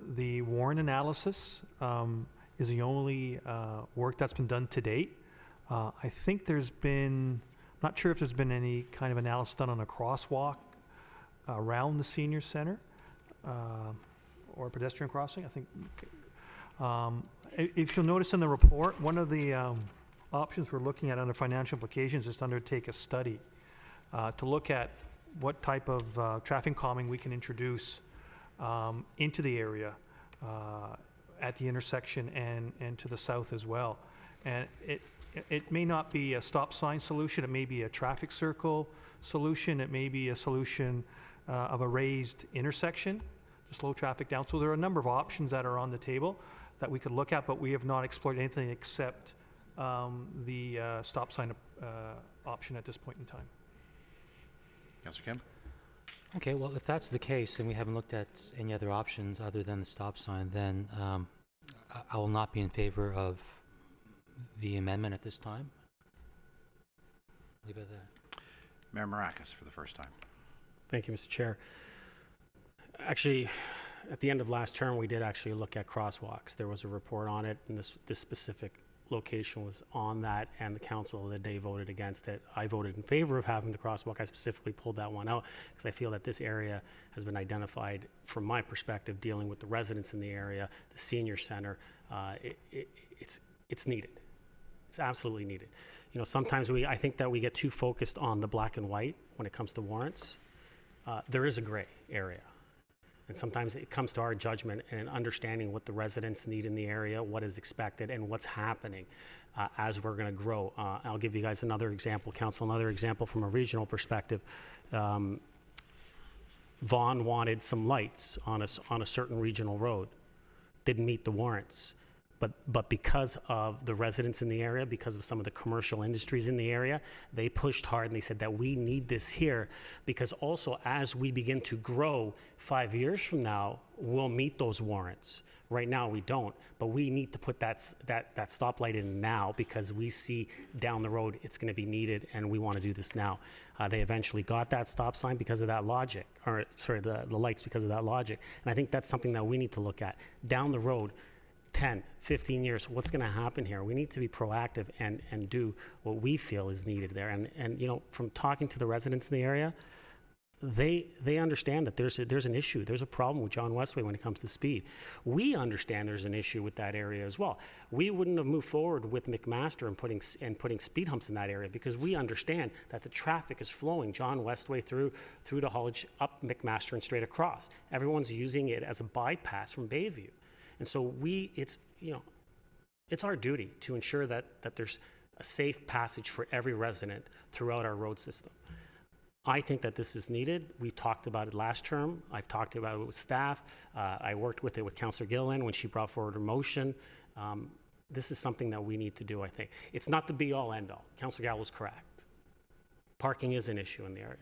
the warrant analysis is the only work that's been done to date. I think there's been, not sure if there's been any kind of analysis done on a crosswalk around the senior center or a pedestrian crossing. I think if you'll notice in the report, one of the options we're looking at under financial implications is to undertake a study to look at what type of traffic calming we can introduce into the area at the intersection and to the south as well. And it may not be a stop sign solution, it may be a traffic circle solution, it may be a solution of a raised intersection to slow traffic down. So there are a number of options that are on the table that we could look at, but we have not explored anything except the stop sign option at this point in time. Councillor Kim? Okay, well, if that's the case and we haven't looked at any other options other than the stop sign, then I will not be in favor of the amendment at this time. Leave it there. Mayor Maracas for the first time. Thank you, Mr. Chair. Actually, at the end of last term, we did actually look at crosswalks. There was a report on it, and this specific location was on that, and the council of the day voted against it. I voted in favor of having the crosswalk. I specifically pulled that one out because I feel that this area has been identified, from my perspective, dealing with the residents in the area, the senior center. It's needed. It's absolutely needed. Sometimes I think that we get too focused on the black and white when it comes to warrants. There is a gray area. And sometimes it comes to our judgment and understanding what the residents need in the area, what is expected, and what's happening as we're going to grow. I'll give you guys another example, Council, another example from a regional perspective. Vaughan wanted some lights on a certain regional road. didn't meet the warrants. But because of the residents in the area, because of some of the commercial industries in the area, they pushed hard and they said that we need this here, because also as we begin to grow 5 years from now, we'll meet those warrants. Right now we don't, but we need to put that stoplight in now, because we see down the road it's going to be needed, and we want to do this now. They eventually got that stop sign because of that logic, or sorry, the lights because of that logic. And I think that's something that we need to look at down the road. 10, 15 years, what's going to happen here? We need to be proactive and do what we feel is needed there. And you know, from talking to the residents in the area, they understand that there's an issue. There's a problem with John Westway when it comes to speed. We understand there's an issue with that area as well. We wouldn't have moved forward with McMaster and putting speed humps in that area, because we understand that the traffic is flowing John Westway through the haulage up McMaster and straight across. Everyone's using it as a bypass from Bayview. And so it's our duty to ensure that there's a safe passage for every resident throughout our road system. I think that this is needed. We talked about it last term. I've talked about it with staff. I worked with it with Councillor Gilliland when she brought forward her motion. This is something that we need to do, I think. It's not the be-all, end-all. Councillor Gallo is correct. Parking is an issue in the area.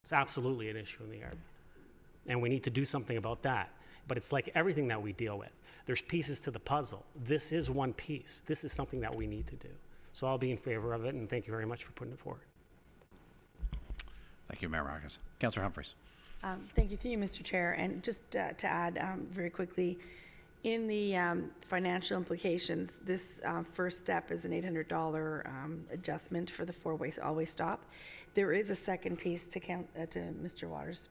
It's absolutely an issue in the area. And we need to do something about that. But it's like everything that we deal with. There's pieces to the puzzle. This is one piece. This is something that we need to do. So I'll be in favor of it, and thank you very much for putting it forward. Thank you, Mayor Marcus. Councillor Humphreys. Thank you, Mr. Chair. And just to add very quickly, in the financial implications, this first step is an $800 adjustment for the four-way always stop. There is a second piece to Mr. Waters'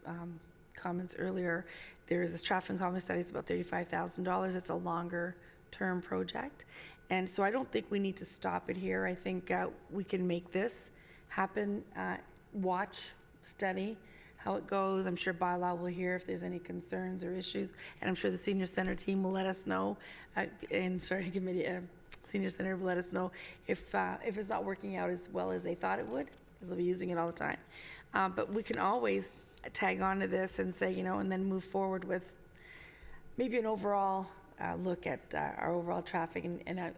comments earlier. There is this traffic and calming study. It's about $35,000. It's a longer-term project. And so I don't think we need to stop it here. I think we can make this happen. Watch, study how it goes. I'm sure Bylaw will hear if there's any concerns or issues. And I'm sure the Senior Center team will let us know. Senior Center will let us know if it's not working out as well as they thought it would, because they'll be using it all the time. But we can always tag on to this and say, and then move forward with maybe an overall look at our overall traffic. And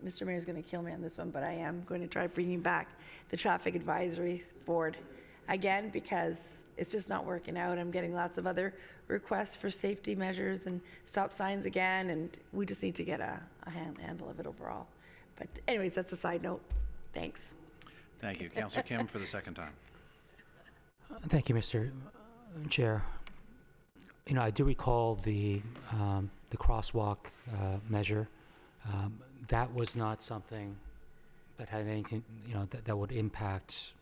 Mr. Mayor's going to kill me on this one, but I am going to try bringing back the Traffic Advisory Board again, because it's just not working out. I'm getting lots of other requests for safety measures and stop signs again, and we just need to get a handle of it overall. But anyways, that's a side note. Thanks. Thank you. Councillor Kim for the second time. Thank you, Mr. Chair. I do recall the crosswalk measure. That was not something that had anything, that would impact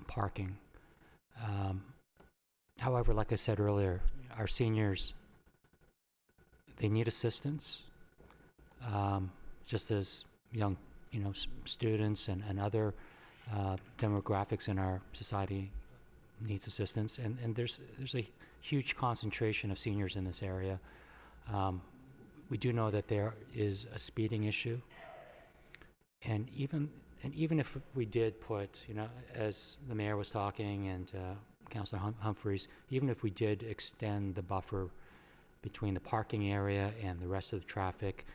parking. However, like I said earlier, our seniors, they need assistance, just as young, students and other demographics in our society needs assistance, and there's a huge concentration of seniors in this area. We do know that there is a speeding issue, and even if we did put, as the mayor was talking and Councillor Humphreys, even if we did extend the buffer between the parking area and the rest of the traffic,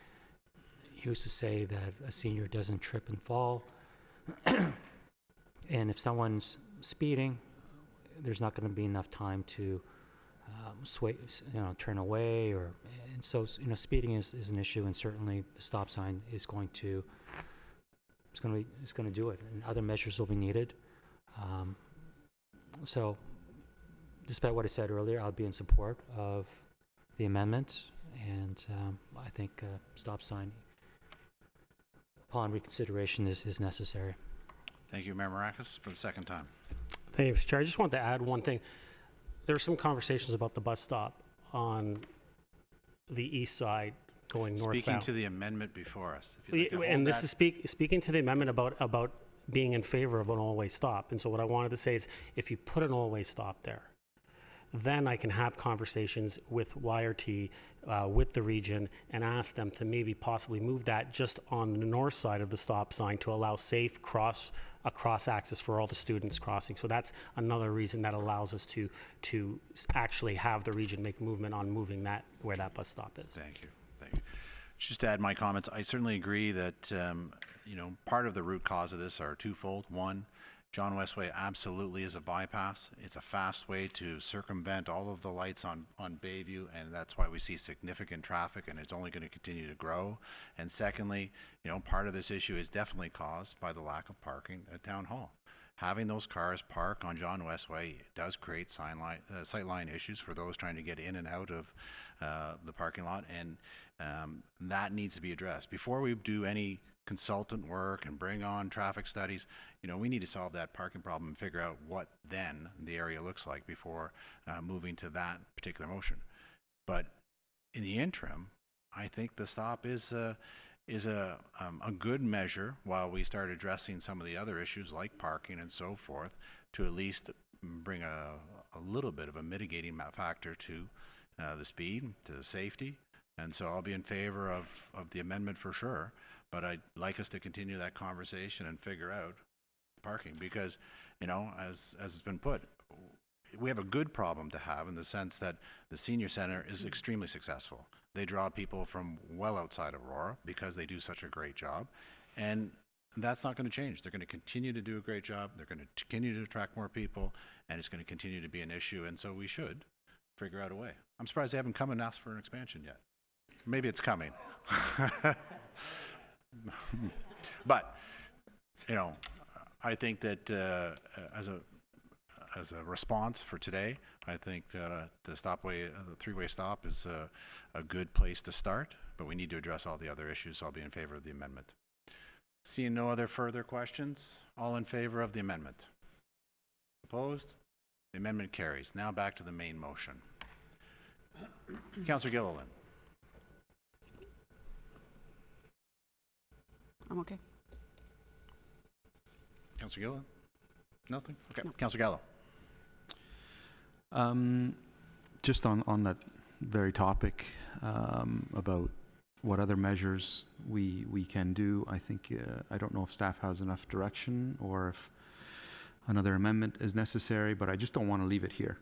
who's to say that a senior doesn't trip and fall? And if someone's speeding, there's not going to be enough time to turn away, and so speeding is an issue, and certainly the stop sign is going to do it, and other measures will be needed. So, despite what I said earlier, I'll be in support of the amendment, and I think stop sign upon reconsideration is necessary. Thank you, Mayor Marcus, for the second time. Thank you, Mr. Chair. I just wanted to add one thing. There were some conversations about the bus stop on the east side going northbound. Speaking to the amendment before us. If you'd like to hold and this that. is speaking to the amendment about being in favor of an all-way stop. And so what I wanted to say is, if you put an all-way stop there, then I can have conversations with YRT, with the region, and ask them to maybe possibly move that just on the north side of the stop sign to allow safe cross access for all the students crossing. So that's another reason that allows us to actually have the region make movement on moving that where that bus stop is. Thank you. Just to add my comments, I certainly agree that, part of the root cause of this are twofold. One, John Westway absolutely is a bypass. It's a fast way to circumvent all of the lights on Bayview, and that's why we see significant traffic, and it's only going to continue to grow. And secondly, part of this issue is definitely caused by the lack of parking at Town Hall. Having those cars park on John Westway does create sightline issues for those trying to get in and out of the parking lot, and that needs to be addressed. Before we do any consultant work and bring on traffic studies, we need to solve that parking problem and figure out what then the area looks like before moving to that particular motion. But in the interim, I think the stop is a good measure while we start addressing some of the other issues like parking and so forth, to at least bring a little bit of a mitigating factor to the speed, to the safety. And so I'll be in favor of the amendment for sure, but I'd like us to continue that conversation and figure out parking, because, as it's been put, we have a good problem to have in the sense that the senior center is extremely successful. They draw people from well outside of Aurora because they do such a great job, and that's not going to change. They're going to continue to do a great job. They're going to continue to attract more people, and it's going to continue to be an issue, and so we should figure out a way. I'm surprised they haven't come and asked for an expansion yet. Maybe it's coming. But, I think that as a response for today, I think that the three-way stop is a good place to start, but we need to address all the other issues, so I'll be in favor of the amendment. Seeing no other further questions, all in favor of the amendment? Opposed? The amendment carries. Now back to the main motion. Councillor Gilliland. I'm okay. Councillor Gilliland? Nothing? Okay. No. Councillor Gallo. Just on that very topic about what other measures we can do, I think, I don't know if staff has enough direction or if another amendment is necessary, but I just don't want to leave it here.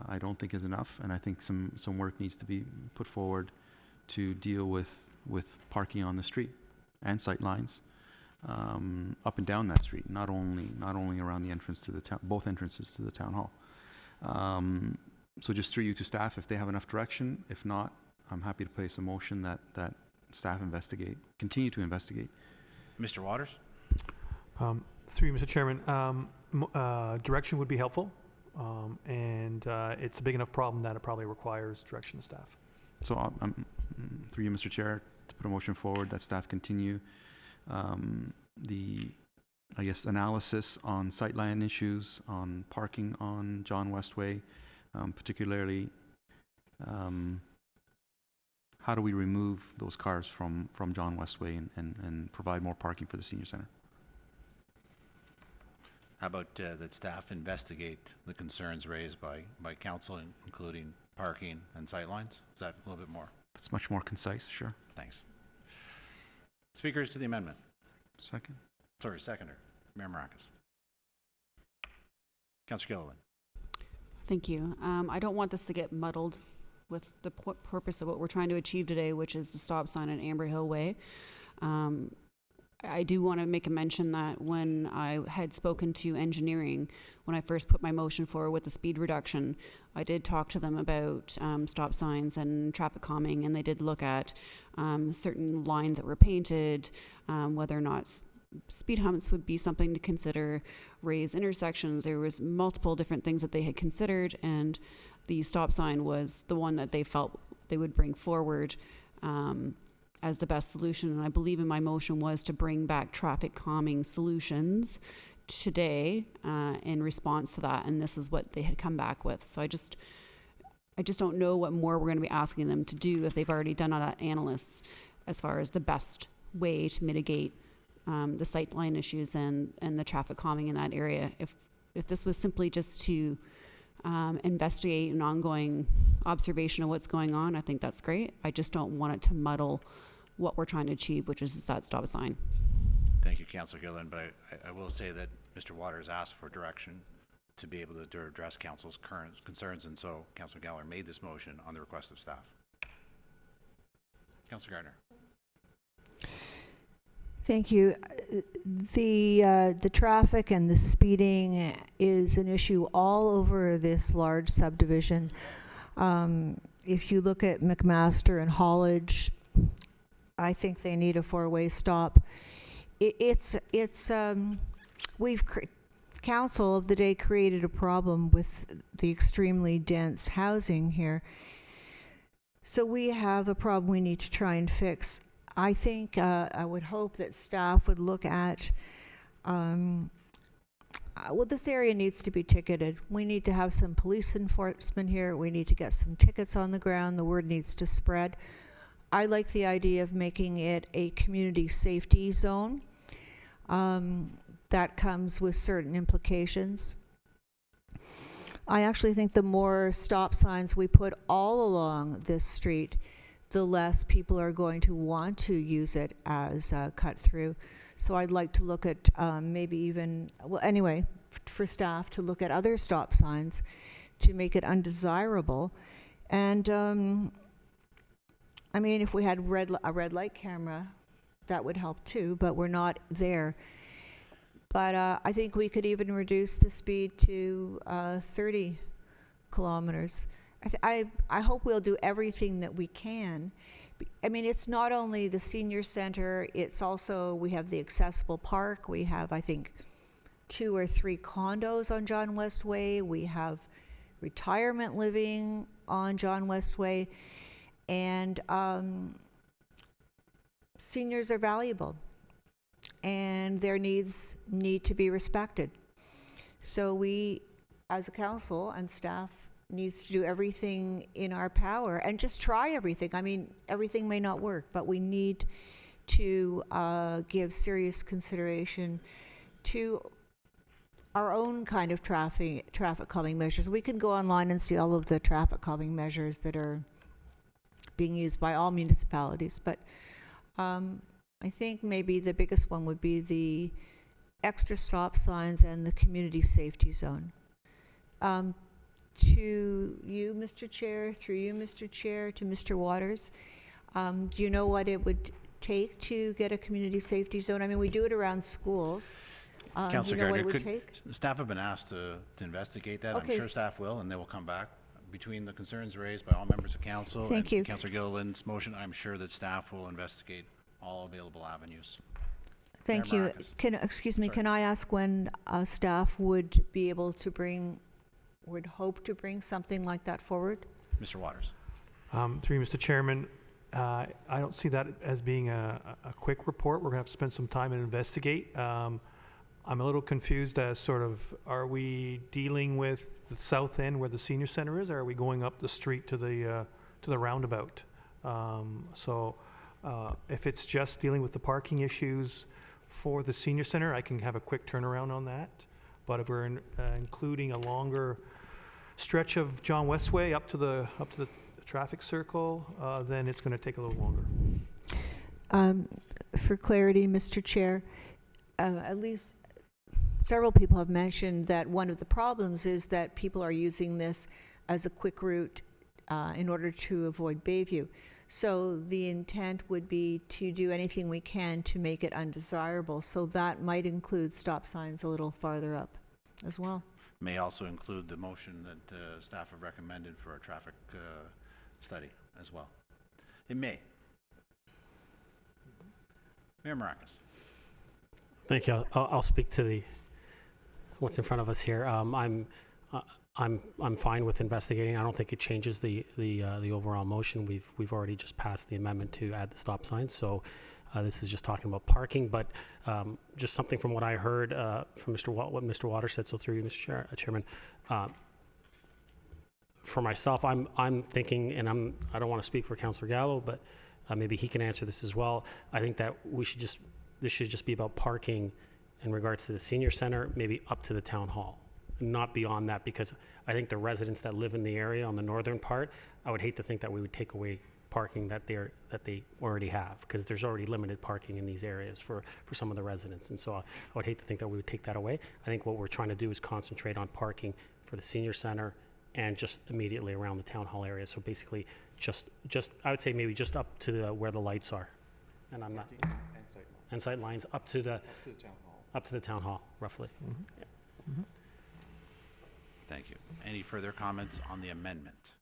I don't think is enough, and I think some work needs to be put forward to deal with parking on the street and sight lines up and down that street, not only around the entrance to the town, both entrances to the town hall. So just through you to staff, if they have enough direction. If not, I'm happy to place a motion that staff continue to investigate. Mr. Waters? Through you, Mr. Chairman, direction would be helpful, and it's a big enough problem that it probably requires direction of staff. So through you, Mr. Chair, to put a motion forward that staff continue the, analysis on sightline issues, on parking on John Westway, particularly how do we remove those cars from John Westway and provide more parking for the senior center? How about that staff investigate the concerns raised by council, including parking and sightlines? Is that a little bit more? That's much more concise, sure. Thanks. Speakers to the amendment. Second. Sorry, seconder. Mayor Maracas. Councillor Gilliland. Thank you. I don't want this to get muddled with the purpose of what we're trying to achieve today, which is the stop sign at Amber Hill Way. I do want to make a mention that when I had spoken to engineering, when I first put my motion forward with the speed reduction, I did talk to them about stop signs and traffic calming, and they did look at certain lines that were painted, whether or not speed humps would be something to consider, raised intersections. There was multiple different things that they had considered, and the stop sign was the one that they felt they would bring forward as the best solution. And I believe in my motion was to bring back traffic calming solutions today in response to that, and this is what they had come back with. So I just don't know what more we're going to be asking them to do if they've already done all that analysis as far as the best way to mitigate the sightline issues and the traffic calming in that area. If this was simply just to investigate an ongoing observation of what's going on, I think that's great. I just don't want it to muddle what we're trying to achieve, which is that stop sign. Thank you, Councillor Gilliland, but I will say that Mr. Waters asked for direction to be able to address council's current concerns, and so Councillor Gallagher made this motion on the request of staff. Councillor Gardner. Thank you. The traffic and the speeding is an issue all over this large subdivision. If you look at McMaster and Hollage, I think they need a 4-way stop. Council of the day created a problem with the extremely dense housing here. So we have a problem we need to try and fix. I think, I would hope that staff would look at, well, this area needs to be ticketed. We need to have some police enforcement here. We need to get some tickets on the ground. The word needs to spread. I like the idea of making it a community safety zone. That comes with certain implications. I actually think the more stop signs we put all along this street, the less people are going to want to use it as a cut through. So I'd like to look at maybe even, well, anyway, for staff to look at other stop signs to make it undesirable. And I mean, if we had a red light camera, that would help too, but we're not there. But I think we could even reduce the speed to 30 kilometers. I hope we'll do everything that we can. I mean, it's not only the senior center, it's also, we have the accessible park. We have, I think, 2 or 3 condos on John West Way. We have retirement living on John West Way. And seniors are valuable, and their needs need to be respected. So we, as a council and staff, needs to do everything in our power and just try everything. I mean, everything may not work, but we need to give serious consideration to our own kind of traffic calming measures. We can go online and see all of the traffic calming measures that are being used by all municipalities, but I think maybe the biggest one would be the extra stop signs and the community safety zone. To you, Mr. Chair, through you, Mr. Chair, to Mr. Waters, do you know what it would take to get a community safety zone? I mean, we do it around schools. Do you Councillor know what Gardner, it would take? staff have been asked to investigate that. Okay. I'm sure staff will, and they will come back. Between the concerns raised by all members of council Thank you. and Councillor Gilliland's motion, I'm sure that staff will investigate all available avenues. Thank Mayor you. Marcus. Excuse me, Sorry. can I ask when staff would be able to would hope to bring something like that forward? Mr. Waters. Through you, Mr. Chairman, I don't see that as being a quick report. We're going to have to spend some time and investigate. I'm a little confused as sort of, are we dealing with the south end where the senior center is, or are we going up the street to the roundabout? If it's just dealing with the parking issues for the senior center, I can have a quick turnaround on that. But if we're including a longer stretch of John Westway up to the traffic circle, then it's going to take a little longer. For clarity, Mr. Chair, at least several people have mentioned that one of the problems is that people are using this as a quick route in order to avoid Bayview. So the intent would be to do anything we can to make it undesirable. So that might include stop signs a little farther up as well. May also include the motion that staff have recommended for a traffic study as well. It may. Mayor Marcus. Thank you. I'll speak to what's in front of us here. I'm fine with investigating. I don't think it changes the overall motion. We've already just passed the amendment to add the stop signs. So this is just talking about parking. But just something from what I heard from what Mr. Waters said. So through you, Mr. Chairman. For myself, I'm thinking, and I don't want to speak for Councillor Gallo, but maybe he can answer this as well. I think that this should just be about parking in regards to the senior center, maybe up to the town hall, not beyond that, because I think the residents that live in the area on the northern part, I would hate to think that we would take away parking that they already have, because there's already limited parking in these areas for some of the residents, and so I would hate to think that we would take that away. I think what we're trying to do is concentrate on parking for the senior center and just immediately around the town hall area. So basically, just I would say maybe just up to where the lights are, and I'm not. and sight lines up to the town hall, roughly. Thank you. Any further comments on the amendment?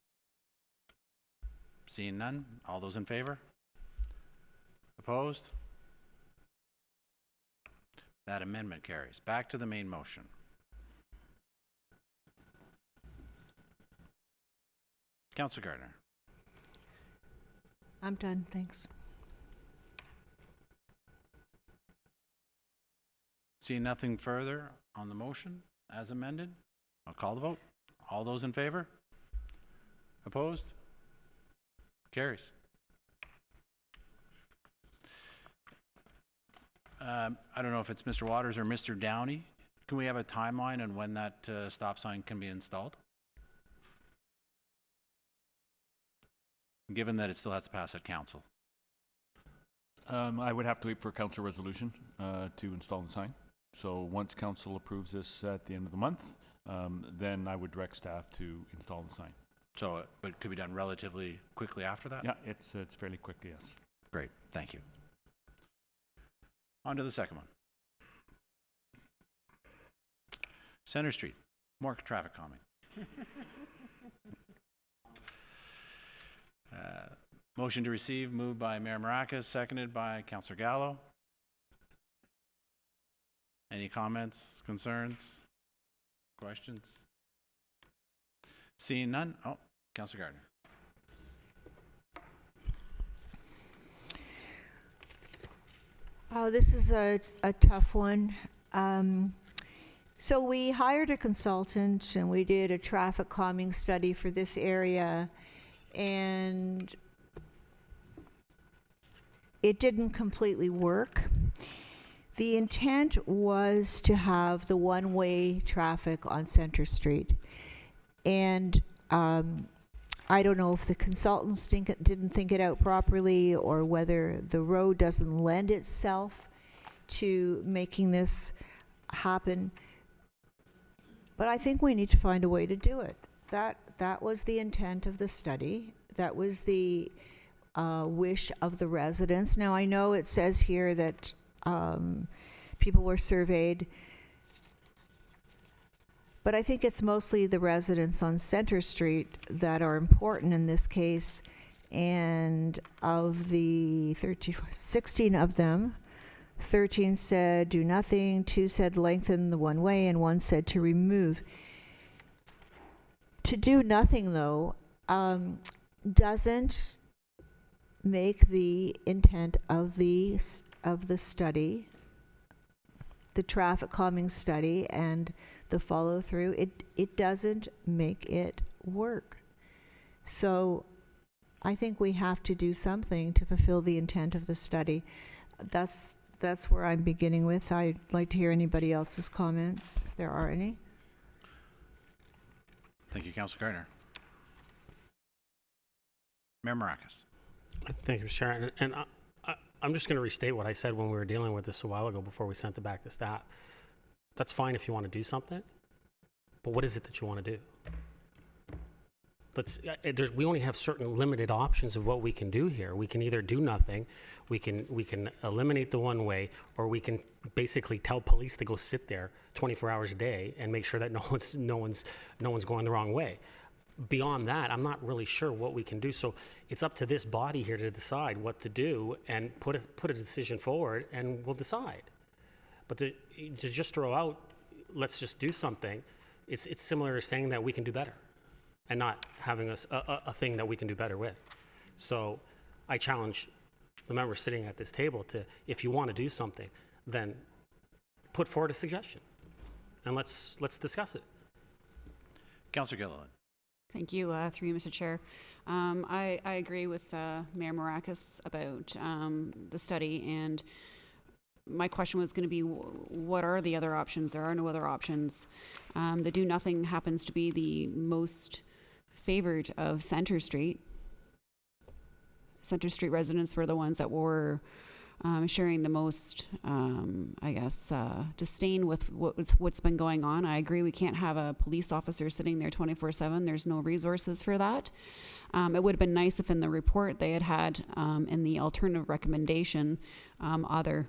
Seeing none, all those in favor? Opposed? That amendment carries. Back to the main motion. Councillor Gardner. I'm done, thanks. Seeing nothing further on the motion as amended, I'll call the vote. All those in favor? Opposed? Carries. I don't know if it's Mr. Waters or Mr. Downey. Can we have a timeline on when that stop sign can be installed? Given that it still has to pass at council. I would have to wait for a council resolution to install the sign. So once council approves this at the end of the month, then I would direct staff to install the sign. So, but it could be done relatively quickly after that? Yeah, it's fairly quick, yes. Great, thank you. On to the second one. Center Street, more traffic calming. Motion to receive, moved by Mayor Maracas, seconded by Councillor Gallo. Any comments, concerns, questions? Seeing none, oh, Councillor Gardner. Oh, this is a tough one. So we hired a consultant and we did a traffic calming study for this area, and it didn't completely work. The intent was to have the one-way traffic on Center Street. And I don't know if the consultants didn't think it out properly, or whether the road doesn't lend itself to making this happen. But I think we need to find a way to do it. That was the intent of the study. That was the wish of the residents. Now, I know it says here that people were surveyed, but I think it's mostly the residents on Center Street that are important in this case. And of the 16 of them, 13 said do nothing, 2 said lengthen the one way, and 1 said to remove. To do nothing, though, doesn't make the intent of the study, the traffic calming study, and the follow through. It doesn't make it work. So I think we have to do something to fulfill the intent of the study. That's where I'm beginning with. I'd like to hear anybody else's comments, if there are any. Thank you, Councillor Gardner. Mayor Maracas. Thank you, Mr. Chair. And I'm just going to restate what I said when we were dealing with this a while ago before we sent it back to staff. That's fine if you want to do something, but what is it that you want to do? We only have certain limited options of what we can do here. We can either do nothing, we can eliminate the one way, or we can basically tell police to go sit there 24 hours a day and make sure that no one's going the wrong way. Beyond that, I'm not really sure what we can do. So it's up to this body here to decide what to do and put a decision forward, and we'll decide. But to just throw out, let's just do something, it's similar to saying that we can do better and not having a thing that we can do better with. So I challenge the members sitting at this table to, if you want to do something, then put forward a suggestion and let's discuss it. Councillor Gilliland. Thank you, through you, Mr. Chair. I agree with Mayor Maracas about the study, and my question was going to be, what are the other options? There are no other options. The do nothing happens to be the most favored of Center Street. Center Street residents were the ones that were sharing the most, disdain with what's been going on. I agree we can't have a police officer sitting there 24/7. There's no resources for that. It would have been nice if in the report they had in the alternative recommendation other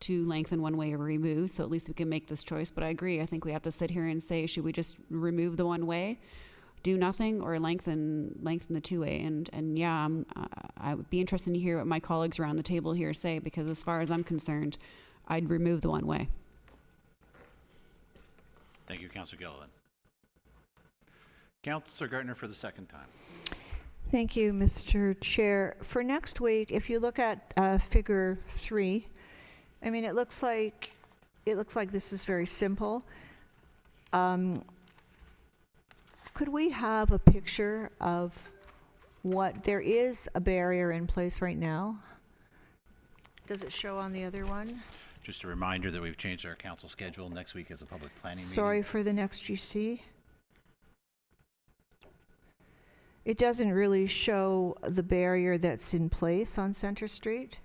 to lengthen one way or remove, so at least we can make this choice. But I agree, I think we have to sit here and say, should we just remove the one way, do nothing, or lengthen the two way? And yeah, I would be interested to hear what my colleagues around the table here say, because as far as I'm concerned, I'd remove the one way. Thank you, Councillor Gilliland. Councillor Gardner for the second time. Thank you, Mr. Chair. For next week, if you look at figure 3, I mean, it looks like this is very simple. Could we have a picture of what there is a barrier in place right now? Does it show on the other one? Just a reminder that we've changed our council schedule. Next week is a public planning Sorry meeting. for the next GC. It doesn't really show the barrier that's in place on Center Street.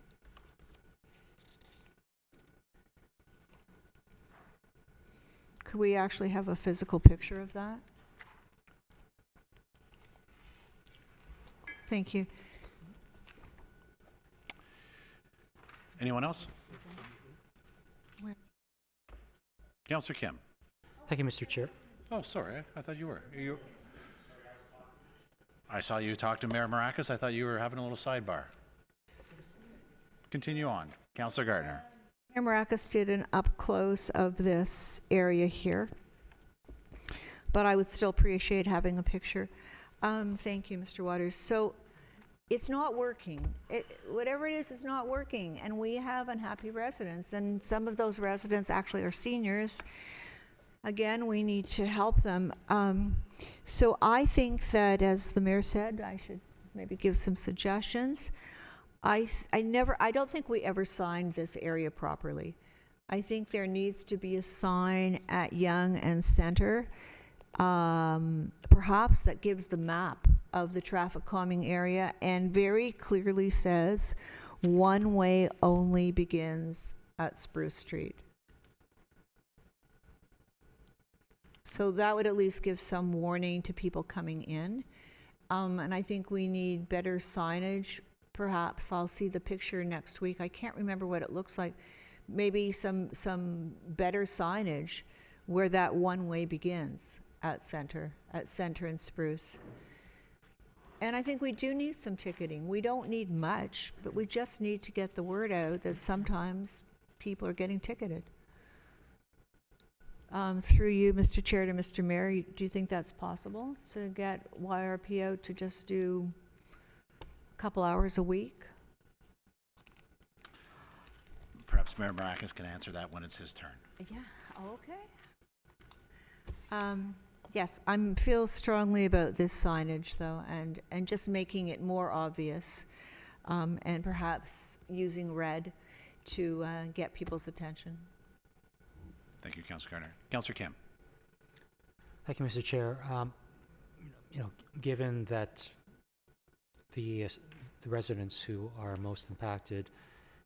Could we actually have a physical picture of that? Thank you. Anyone else? Where? Councillor Kim. Thank you, Mr. Chair. Oh, sorry. I thought you were. I saw you talk to Mayor Maracas. I thought you were having a little sidebar. Continue on. Councillor Gardner. Mayor Maracas did an up close of this area here, but I would still appreciate having a picture. Thank you, Mr. Waters. So it's not working. Whatever it is not working, and we have unhappy residents, and some of those residents actually are seniors. Again, we need to help them. So I think that, as the mayor said, I should maybe give some suggestions. I don't think we ever signed this area properly. I think there needs to be a sign at Yonge and Center, perhaps that gives the map of the traffic calming area and very clearly says one way only begins at Spruce Street. So that would at least give some warning to people coming in. And I think we need better signage. Perhaps I'll see the picture next week. I can't remember what it looks like. Maybe some better signage where that one way begins at Center and Spruce. And I think we do need some ticketing. We don't need much, but we just need to get the word out that sometimes people are getting ticketed. Through you, Mr. Chair, to Mr. Mayor, do you think that's possible to get YRP out to just do a couple hours a week? Perhaps Mayor Maracas can answer that when it's his turn. Yeah, okay. Yes, I feel strongly about this signage, though, and just making it more obvious, and perhaps using red to get people's attention. Thank you, Councillor Gardner. Councillor Kim. Thank you, Mr. Chair. Given that the residents who are most impacted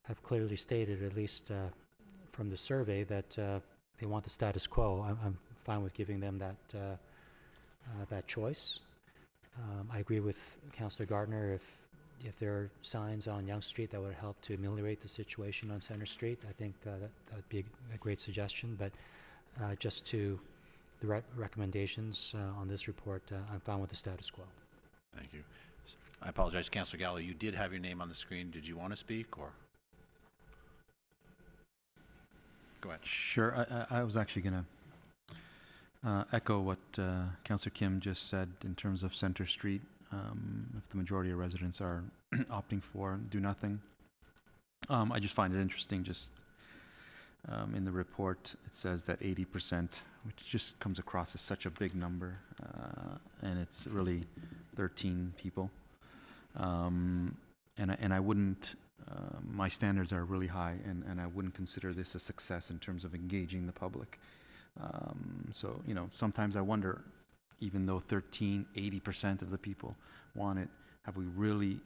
have clearly stated, at least from the survey, that they want the status quo, I'm fine with giving them that choice. I agree with Councillor Gardner. If there are signs on Yonge Street that would help to ameliorate the situation on Center Street, I think that would be a great suggestion. But just to the recommendations on this report, I'm fine with the status quo. Thank you. I apologize, Councillor Gallo. You did have your name on the screen. Did you want to speak, or? Go ahead. Sure. I was actually going to echo what Councillor Kim just said in terms of Center Street. If the majority of residents are opting for do nothing. I just find it interesting, just in the report, it says that 80%, which just comes across as such a big number, and it's really 13 people. And I wouldn't, my standards are really high, and I wouldn't consider this a success in terms of engaging the public. So, sometimes I wonder, even though 80% of the people want it, have we really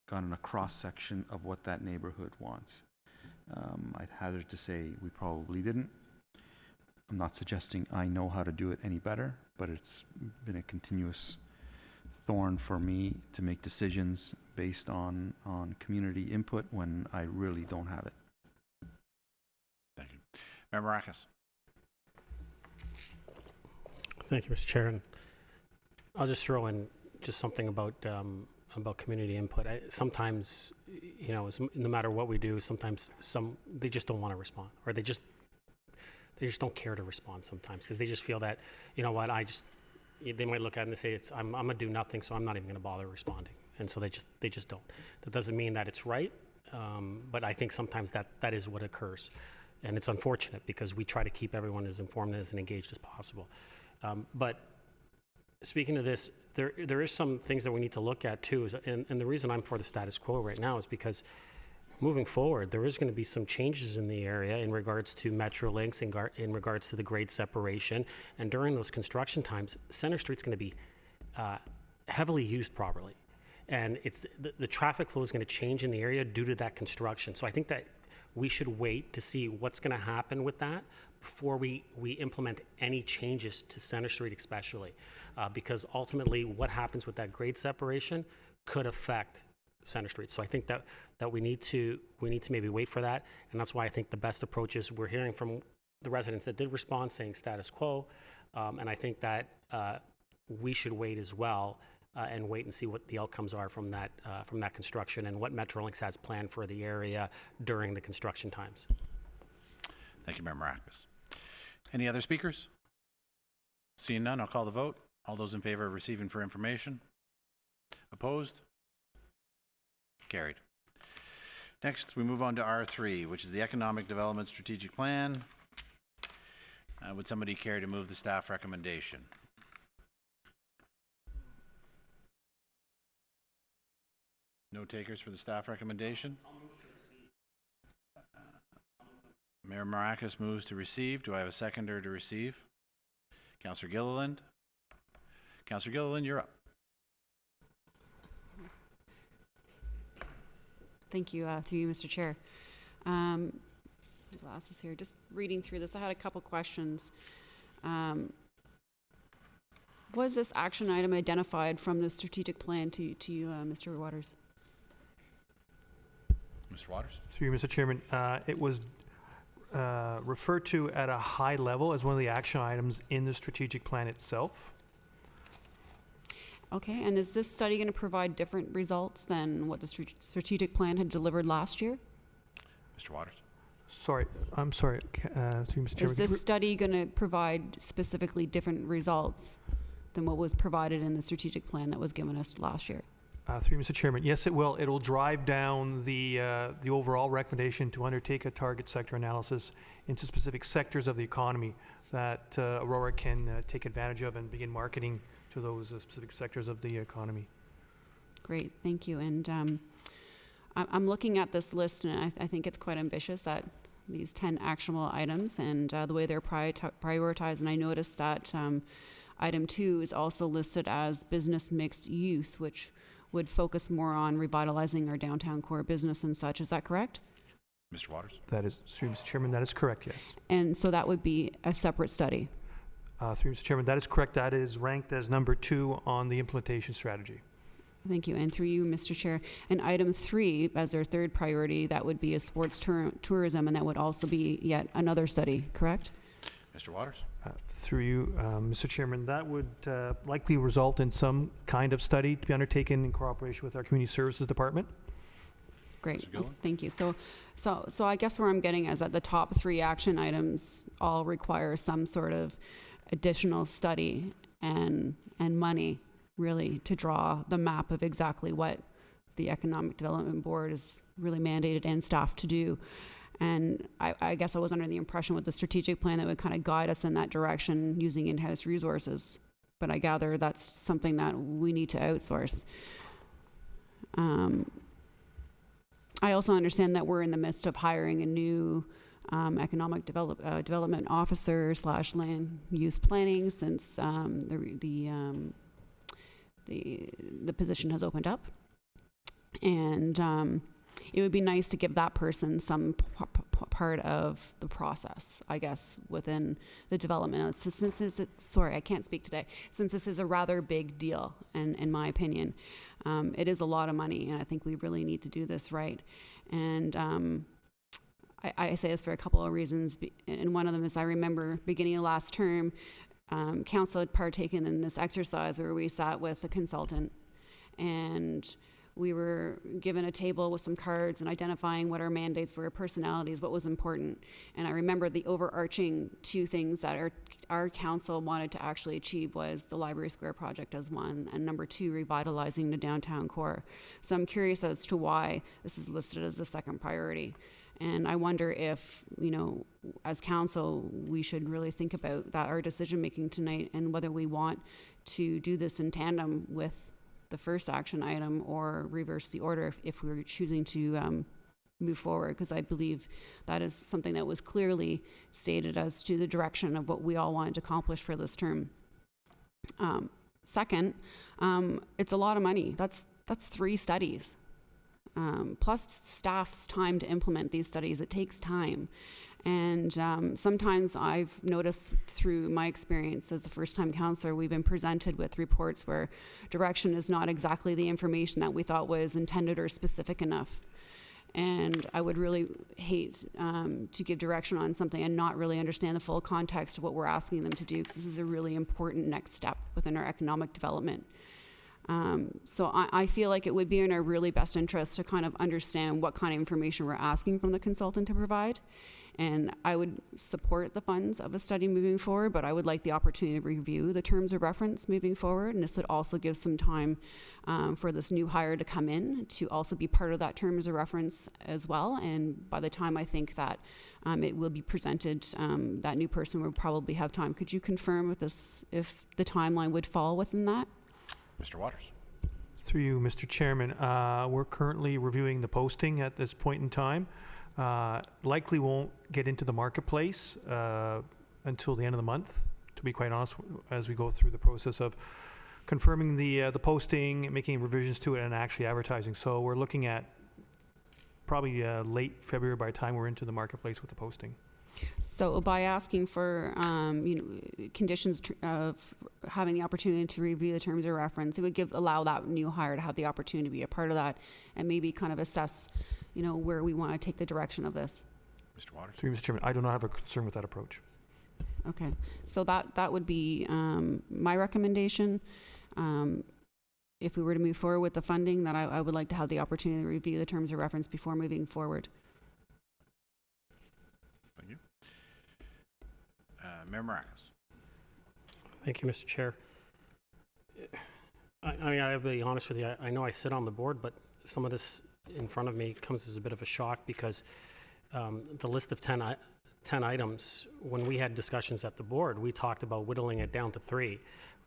gotten a cross-section of what that neighborhood wants? I'd hazard to say we probably didn't. I'm not suggesting I know how to do it any better, but it's been a continuous thorn for me to make decisions based on community input when I really don't have it. Member Maracus. Thank you, Mr. Chair. And I'll just throw in just something about community input. Sometimes, you know, no matter what we do, sometimes they just don't want to respond, or they just don't care to respond sometimes because they just feel that, you know what, they might look at it and they say, I'm gonna do nothing, so I'm not even gonna bother responding. And so they just don't. That doesn't mean that it's right, but I think sometimes that is what occurs. And it's unfortunate because we try to keep everyone as informed and as engaged as possible. But speaking of this, there is some things that we need to look at too, and the reason I'm for the status quo right now is because moving forward, there is going to be some changes in the area in regards to Metrolinx, in regards to the grade separation, and during those construction times, Center Street's going to be heavily used properly, and the traffic flow is going to change in the area due to that construction. So I think that we should wait to see what's going to happen with that before we implement any changes to Center Street especially, because ultimately what happens with that grade separation could affect Center Street. So I think that we need to maybe wait for that, and that's why I think the best approach is we're hearing from the residents that did respond saying status quo, and I think that we should wait as well and wait and see what the outcomes are from that construction and what Metrolinx has planned for the area during the construction times. Thank you, Member Maracus. Any other speakers? Seeing none, I'll call the vote. All those in favor of receiving for information? Opposed? Carried. Next, we move on to R3, which is the Economic Development Strategic Plan. Would somebody care to move the staff recommendation? No takers for the staff recommendation? Mayor Maracus moves to receive. Do I have a seconder to receive? Councillor Gilliland. Councillor Gilliland, you're up. Thank you, through you, Mr. Chair. Glasses here. Just reading through this, I had a couple questions. Was this action item identified from the strategic plan to you, Mr. Waters? Mr. Waters? Through you, Mr. Chairman, it was referred to at a high level as one of the action items in the strategic plan itself. Okay, and is this study going to provide different results than what the strategic plan had delivered last year? Mr. Waters? Sorry, I'm sorry, through Mr. Chairman. Is this study going to provide specifically different results than what was provided in the strategic plan that was given us last year? Through Mr. Chairman, yes, it will. It'll drive down the overall recommendation to undertake a target sector analysis into specific sectors of the economy that Aurora can take advantage of and begin marketing to those specific sectors of the economy. Great, thank you. And I'm looking at this list, and I think it's quite ambitious that these 10 actionable items and the way they're prioritized. And I noticed that item 2 is also listed as business mixed use, which would focus more on revitalizing our downtown core business and such. Is that correct? Mr. Waters? That is, through Mr. Chairman, that is correct, yes. And so that would be a separate study? Through Mr. Chairman, that is correct. That is ranked as number 2 on the implementation strategy. Thank you. And through you, Mr. Chair, and item 3, as our third priority, that would be a sports tourism, and that would also be yet another study, correct? Mr. Waters? Through you, Mr. Chairman, that would likely result in some kind of study to be undertaken in cooperation with our Community Services Department. Great, thank you. So I guess where I'm getting is that the top 3 action items all require some sort of additional study and money, really, to draw the map of exactly what the Economic Development Board is really mandated and staff to do. And I guess I was under the impression with the strategic plan that would kind of guide us in that direction using in-house resources. But I gather that's something that we need to outsource. I also understand that we're in the midst of hiring a new economic development officer / land use planning since the position has opened up. And it would be nice to give that person some part of the process, I guess, within the development. Since this is, sorry, I can't speak today. Since this is a rather big deal, and in my opinion, it is a lot of money, and I think we really need to do this right. And I say this for a couple of reasons, and one of them is I remember beginning of last term, council had partaken in this exercise where we sat with a consultant, and we were given a table with some cards and identifying what our mandates were, personalities, what was important. And I remember the overarching two things that our council wanted to actually achieve was the Library Square project as one, and number two, revitalizing the downtown core. So I'm curious as to why this is listed as a second priority. And I wonder if, you know, as council, we should really think about that, our decision making tonight, and whether we want to do this in tandem with the first action item or reverse the order if we were choosing to move forward, because I believe that is something that was clearly stated as to the direction of what we all wanted to accomplish for this term. Second, it's a lot of money. That's 3 studies. Plus staff's time to implement these studies. It takes time. And sometimes I've noticed through my experience as a first-time counselor, we've been presented with reports where direction is not exactly the information that we thought was intended or specific enough. And I would really hate to give direction on something and not really understand the full context of what we're asking them to do, because this is a really important next step within our economic development. So I feel like it would be in our really best interest to kind of understand what kind of information we're asking from the consultant to provide. And I would support the funds of a study moving forward, but I would like the opportunity to review the terms of reference moving forward. And this would also give some time for this new hire to come in to also be part of that terms of reference as well. And by the time I think that it will be presented, that new person would probably have time. Could you confirm with this if the timeline would fall within that? Mr. Waters. Through you, Mr. Chairman, we're currently reviewing the posting at this point in time. Likely won't get into the marketplace until the end of the month, to be quite honest, as we go through the process of confirming the posting, making revisions to it, and actually advertising. So we're looking at probably late February by the time we're into the marketplace with the posting. So by asking for conditions of having the opportunity to review the terms of reference, it would allow that new hire to have the opportunity to be a part of that and maybe kind of assess, where we want to take the direction of this. Mr. Waters. Through you, Mr. Chairman, I do not have a concern with that approach. Okay, so that would be my recommendation. If we were to move forward with the funding, that I would like to have the opportunity to review the terms of reference before moving forward. Thank you. Mayor Maracus. Thank you, Mr. Chair. I'll be honest with you. I know I sit on the board, but some of this in front of me comes as a bit of a shock because the list of 10 items, when we had discussions at the board, we talked about whittling it down to 3.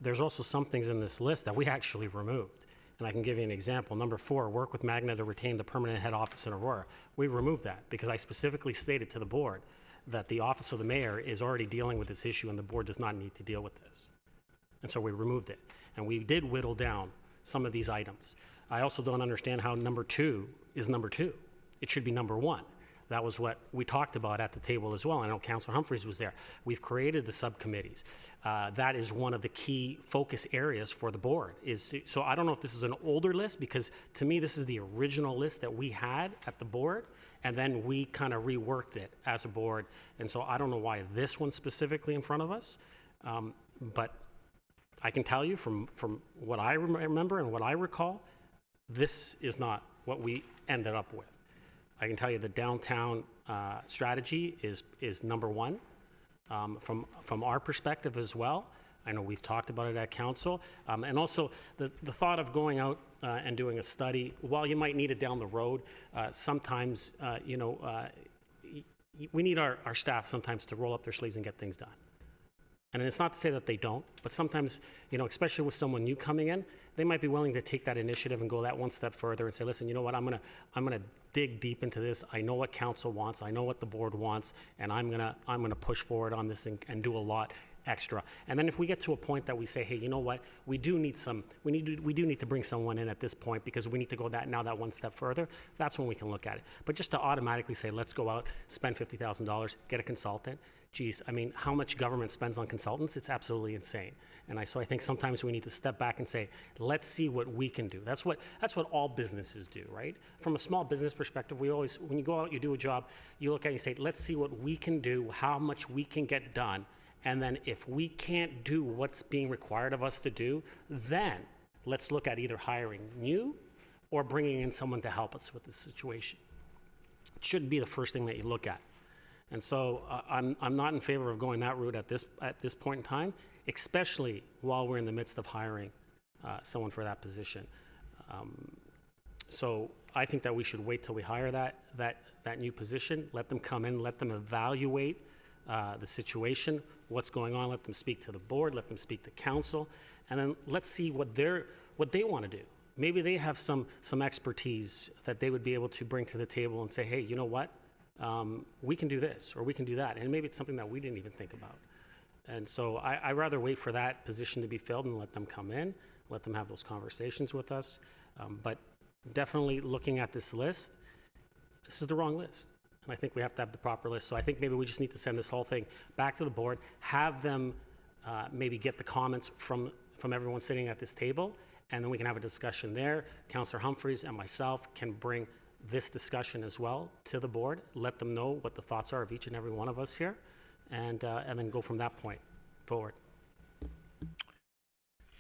There's also some things in this list that we actually removed. And I can give you an example. Number 4, work with Magna to retain the permanent head office in Aurora. We removed that because I specifically stated to the board that the office of the mayor is already dealing with this issue and the board does not need to deal with this. And so we removed it. And we did whittle down some of these items. I also don't understand how number 2 is number 2. It should be number 1. That was what we talked about at the table as well. I know Councillor Humphreys was there. We've created the subcommittees. That is one of the key focus areas for the board. So I don't know if this is an older list, because to me this is the original list that we had at the board, and then we kind of reworked it as a board. And so I don't know why this one's specifically in front of us, but I can tell you from what I remember and what I recall, this is not what we ended up with. I can tell you the downtown strategy is number 1 from our perspective as well. I know we've talked about it at council. And also the thought of going out and doing a study, while you might need it down the road, sometimes, we need our staff sometimes to roll up their sleeves and get things done. And it's not to say that they don't, but sometimes, especially with someone new coming in, they might be willing to take that initiative and go that one step further and say, listen, you know what, I'm gonna dig deep into this. I know what council wants, I know what the board wants, and I'm gonna push forward on this and do a lot. extra. And then if we get to a point that we say, hey, you know what, we do need to bring someone in at this point because we need to go that one step further, that's when we can look at it. But just to automatically say, let's go out, spend $50,000, get a consultant, geez, I mean, how much government spends on consultants? It's absolutely insane. And so I think sometimes we need to step back and say, let's see what we can do. That's what all businesses do, right? From a small business perspective, we always, when you go out, you do a job, you look at it and say, let's see what we can do, how much we can get done. And then if we can't do what's being required of us to do, then let's look at either hiring new or bringing in someone to help us with the situation. It shouldn't be the first thing that you look at. And so I'm not in favor of going that route at this point in time, especially while we're in the midst of hiring someone for that position. So I think that we should wait till we hire that new position, let them come in, let them evaluate the situation, what's going on, let them speak to the board, let them speak to council, and then let's see what they want to do. Maybe they have some expertise that they would be able to bring to the table and say, hey, you know what? We can do this or we can do that. And maybe it's something that we didn't even think about. And so I'd rather wait for that position to be filled and let them come in, let them have those conversations with us. But definitely looking at this list, this is the wrong list. And I think we have to have the proper list. So I think maybe we just need to send this whole thing back to the board, have them maybe get the comments from everyone sitting at this table, and then we can have a discussion there. Councillor Humphreys and myself can bring this discussion as well to the board, let them know what the thoughts are of each and every one of us here, and then go from that point forward.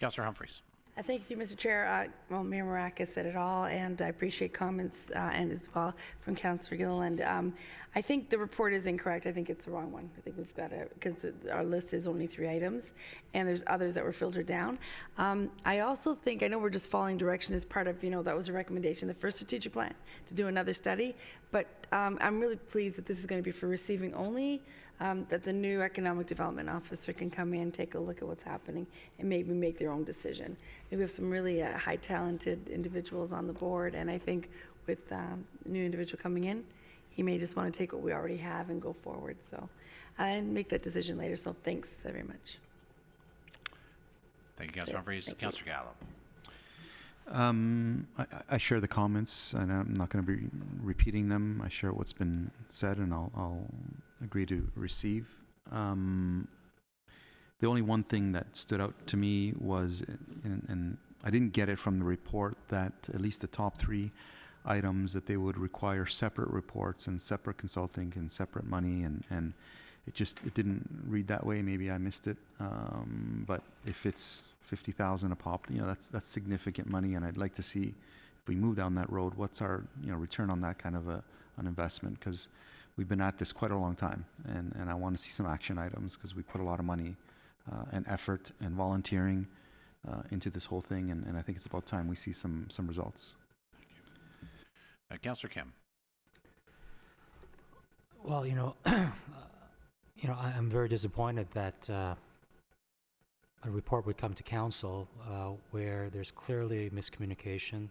Councillor Humphreys. Thank you, Mr. Chair. Well, Mayor Maracas said it all, and I appreciate comments and as well from Councillor Gill. And I think the report is incorrect. I think it's the wrong one. I think we've got to, because our list is only 3 items, and there's others that were filtered down. I also think, I know we're just following direction as part of, that was a recommendation, the first strategic plan, to do another study. But I'm really pleased that this is going to be for receiving only, that the new economic development officer can come in, take a look at what's happening, and maybe make their own decision. We have some really high talented individuals on the board, and I think with the new individual coming in, he may just want to take what we already have and go forward. So, and make that decision later. So thanks very much. Thank you, Councillor Humphreys. Councillor Gallo. I share the comments, and I'm not going to be repeating them. I share what's been said, and I'll agree to receive. The only one thing that stood out to me was, and I didn't get it from the report, that at least the top 3 items that they would require separate reports and separate consulting and separate money, and it didn't read that way. Maybe I missed it, but if it's 50,000 a pop, that's significant money, and I'd like to see, if we move down that road, what's our return on that kind of an investment, because we've been at this quite a long time, and I want to see some action items, because we put a lot of money and effort and volunteering into this whole thing, and I think it's about time we see some results. Thank you. Councillor Kim. Well, I'm very disappointed that a report would come to council where there's clearly miscommunication,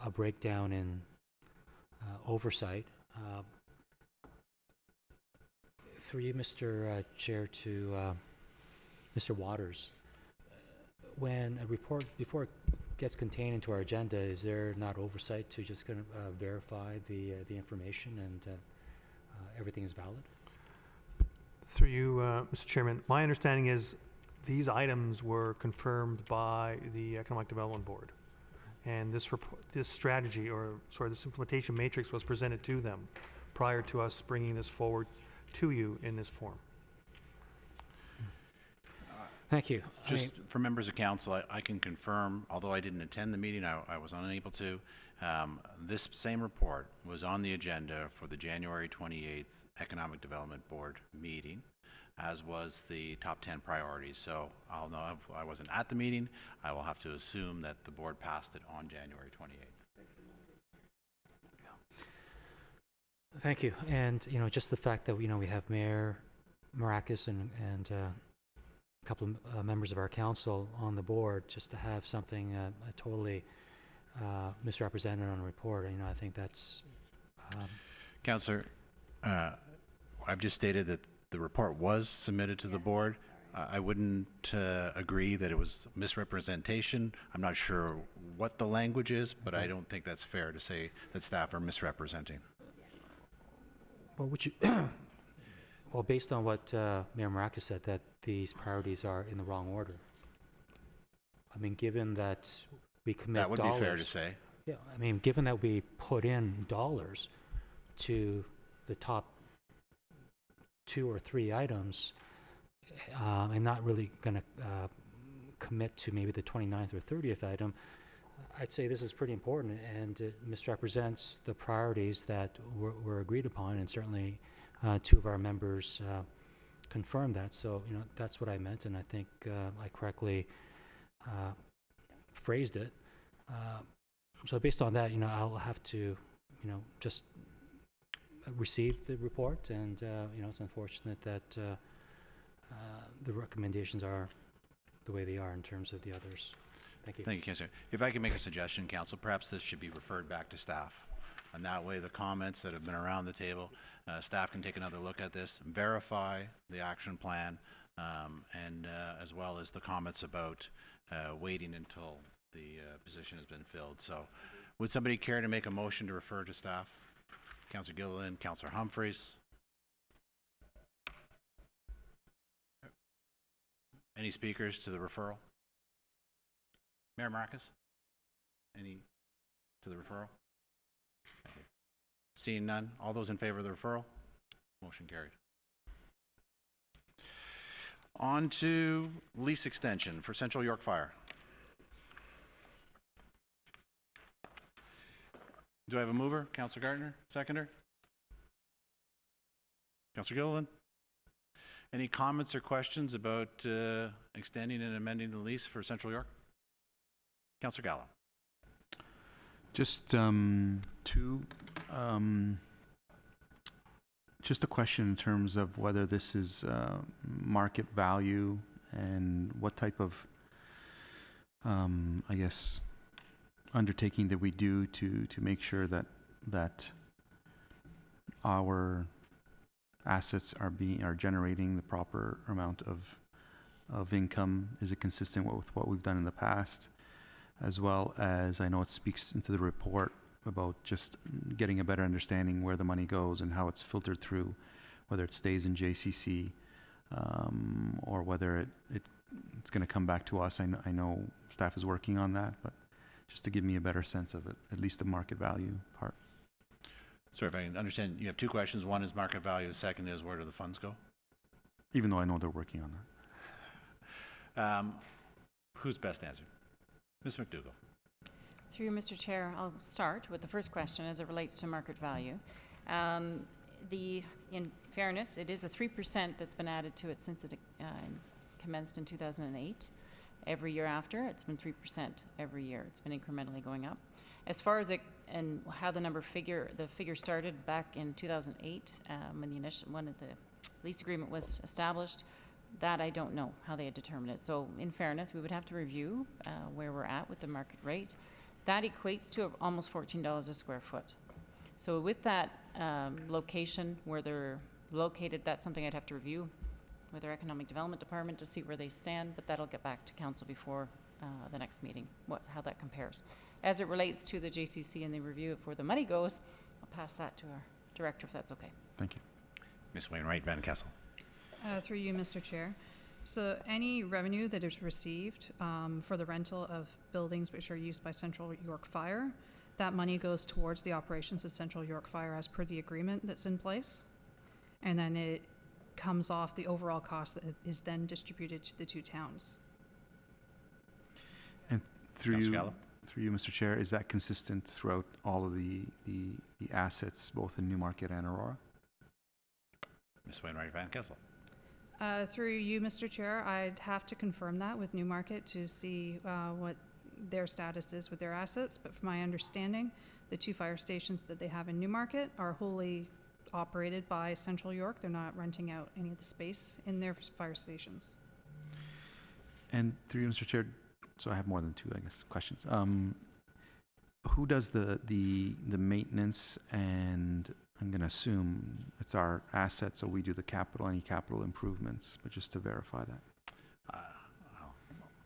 a breakdown in oversight. Through you, Mr. Chair, to Mr. Waters, when a report, before it gets contained into our agenda, is there not oversight to just kind of verify the information and everything is valid? Through you, Mr. Chairman, my understanding is these items were confirmed by the Economic Development Board, and this strategy, or sorry, this implementation matrix was presented to them prior to us bringing this forward to you in this form. Thank you. Just for members of council, I can confirm, although I didn't attend the meeting, I was unable to, this same report was on the agenda for the January 28th Economic Development Board meeting, as was the top 10 priorities. So I'll know if I wasn't at the meeting, I will have to assume that the board passed it on January 28th. Thank you. And, just the fact that, we have Mayor Maracas and a couple of members of our council on the board, just to have something totally misrepresented on a report, I think that's... Councillor, I've just stated that the report was submitted to the board. I wouldn't agree that it was misrepresentation. I'm not sure what the language is, but I don't think that's fair to say that staff are misrepresenting. Well, well, based on what Mayor Maracus said, that these priorities are in the wrong order. I mean, given that we commit That would dollars, be fair to say. Yeah, I mean, given that we put in dollars to the top 2 or 3 items, and not really going to commit to maybe the 29th or 30th item, I'd say this is pretty important, and it misrepresents the priorities that were agreed upon, and certainly 2 of our members confirmed that. So, you know, that's what I meant, and I think I correctly phrased it. So based on that, you know, I'll have to, you know, just receive the report, and, you know, it's unfortunate that the recommendations are the way they are in terms of the others. Thank you. Thank you, Councillor. If I can make a suggestion, Council, perhaps this should be referred back to staff. And that way, the comments that have been around the table, staff can take another look at this, verify the action plan, and as well as the comments about waiting until the position has been filled. So would somebody care to make a motion to refer to staff? Councillor Gilliland, Councillor Humphreys. Any speakers to the referral? Mayor Marcus? Any to the referral? Okay. Seeing none, all those in favor of the referral? Motion carried. On to lease extension for Central York Fire. Do I have a mover? Councillor Gardner, seconder? Councillor Gilliland? Any comments or questions about extending and amending the lease for Central York? Councillor Gallo. Just just a question in terms of whether this is market value and what type of, I guess, undertaking that we do to make sure that our assets are generating the proper amount of income. Is it consistent with what we've done in the past? As well as, I know it speaks into the report about just getting a better understanding where the money goes and how it's filtered through, whether it stays in JCC or whether it's going to come back to us. I know staff is working on that, but just to give me a better sense of it, at least the market value part. Sorry, if I can understand, you have 2 questions. One is market value, the second is where do the funds go? Even though I know they're working on that. Who's best answered? Ms. McDougall. Through you, Mr. Chair, I'll start with the first question as it relates to market value. In fairness, it is a 3% that's been added to it since it commenced in 2008. Every year after, it's been 3% every year. It's been incrementally going up. As far as and how the figure started back in 2008, when the lease agreement was established, that I don't know how they had determined it. So in fairness, we would have to review where we're at with the market rate. That equates to almost $14 a square foot. So with that location, where they're located, that's something I'd have to review with our Economic Development Department to see where they stand, but that'll get back to council before the next meeting, how that compares. As it relates to the JCC and the review of where the money goes, I'll pass that to our director if that's okay. Thank you. Ms. Wainwright, Van Kessel. Through you, Mr. Chair. So any revenue that is received for the rental of buildings which are used by Central York Fire, that money goes towards the operations of Central York Fire as per the agreement that's in place. And then it comes off the overall cost that is then distributed to the 2 towns. And through Councillor you, Gallo. through you, Mr. Chair, is that consistent throughout all of the assets, both in Newmarket and Aurora? Ms. Wainwright, Van Kessel. Through you, Mr. Chair, I'd have to confirm that with Newmarket to see what their status is with their assets. But from my understanding, the 2 fire stations that they have in Newmarket are wholly operated by Central York. They're not renting out any of the space in their fire stations. And through you, Mr. Chair, so I have more than 2, I guess, questions. Who does the maintenance, and I'm going to assume it's our assets, so we do the capital, any capital improvements, but just to verify that.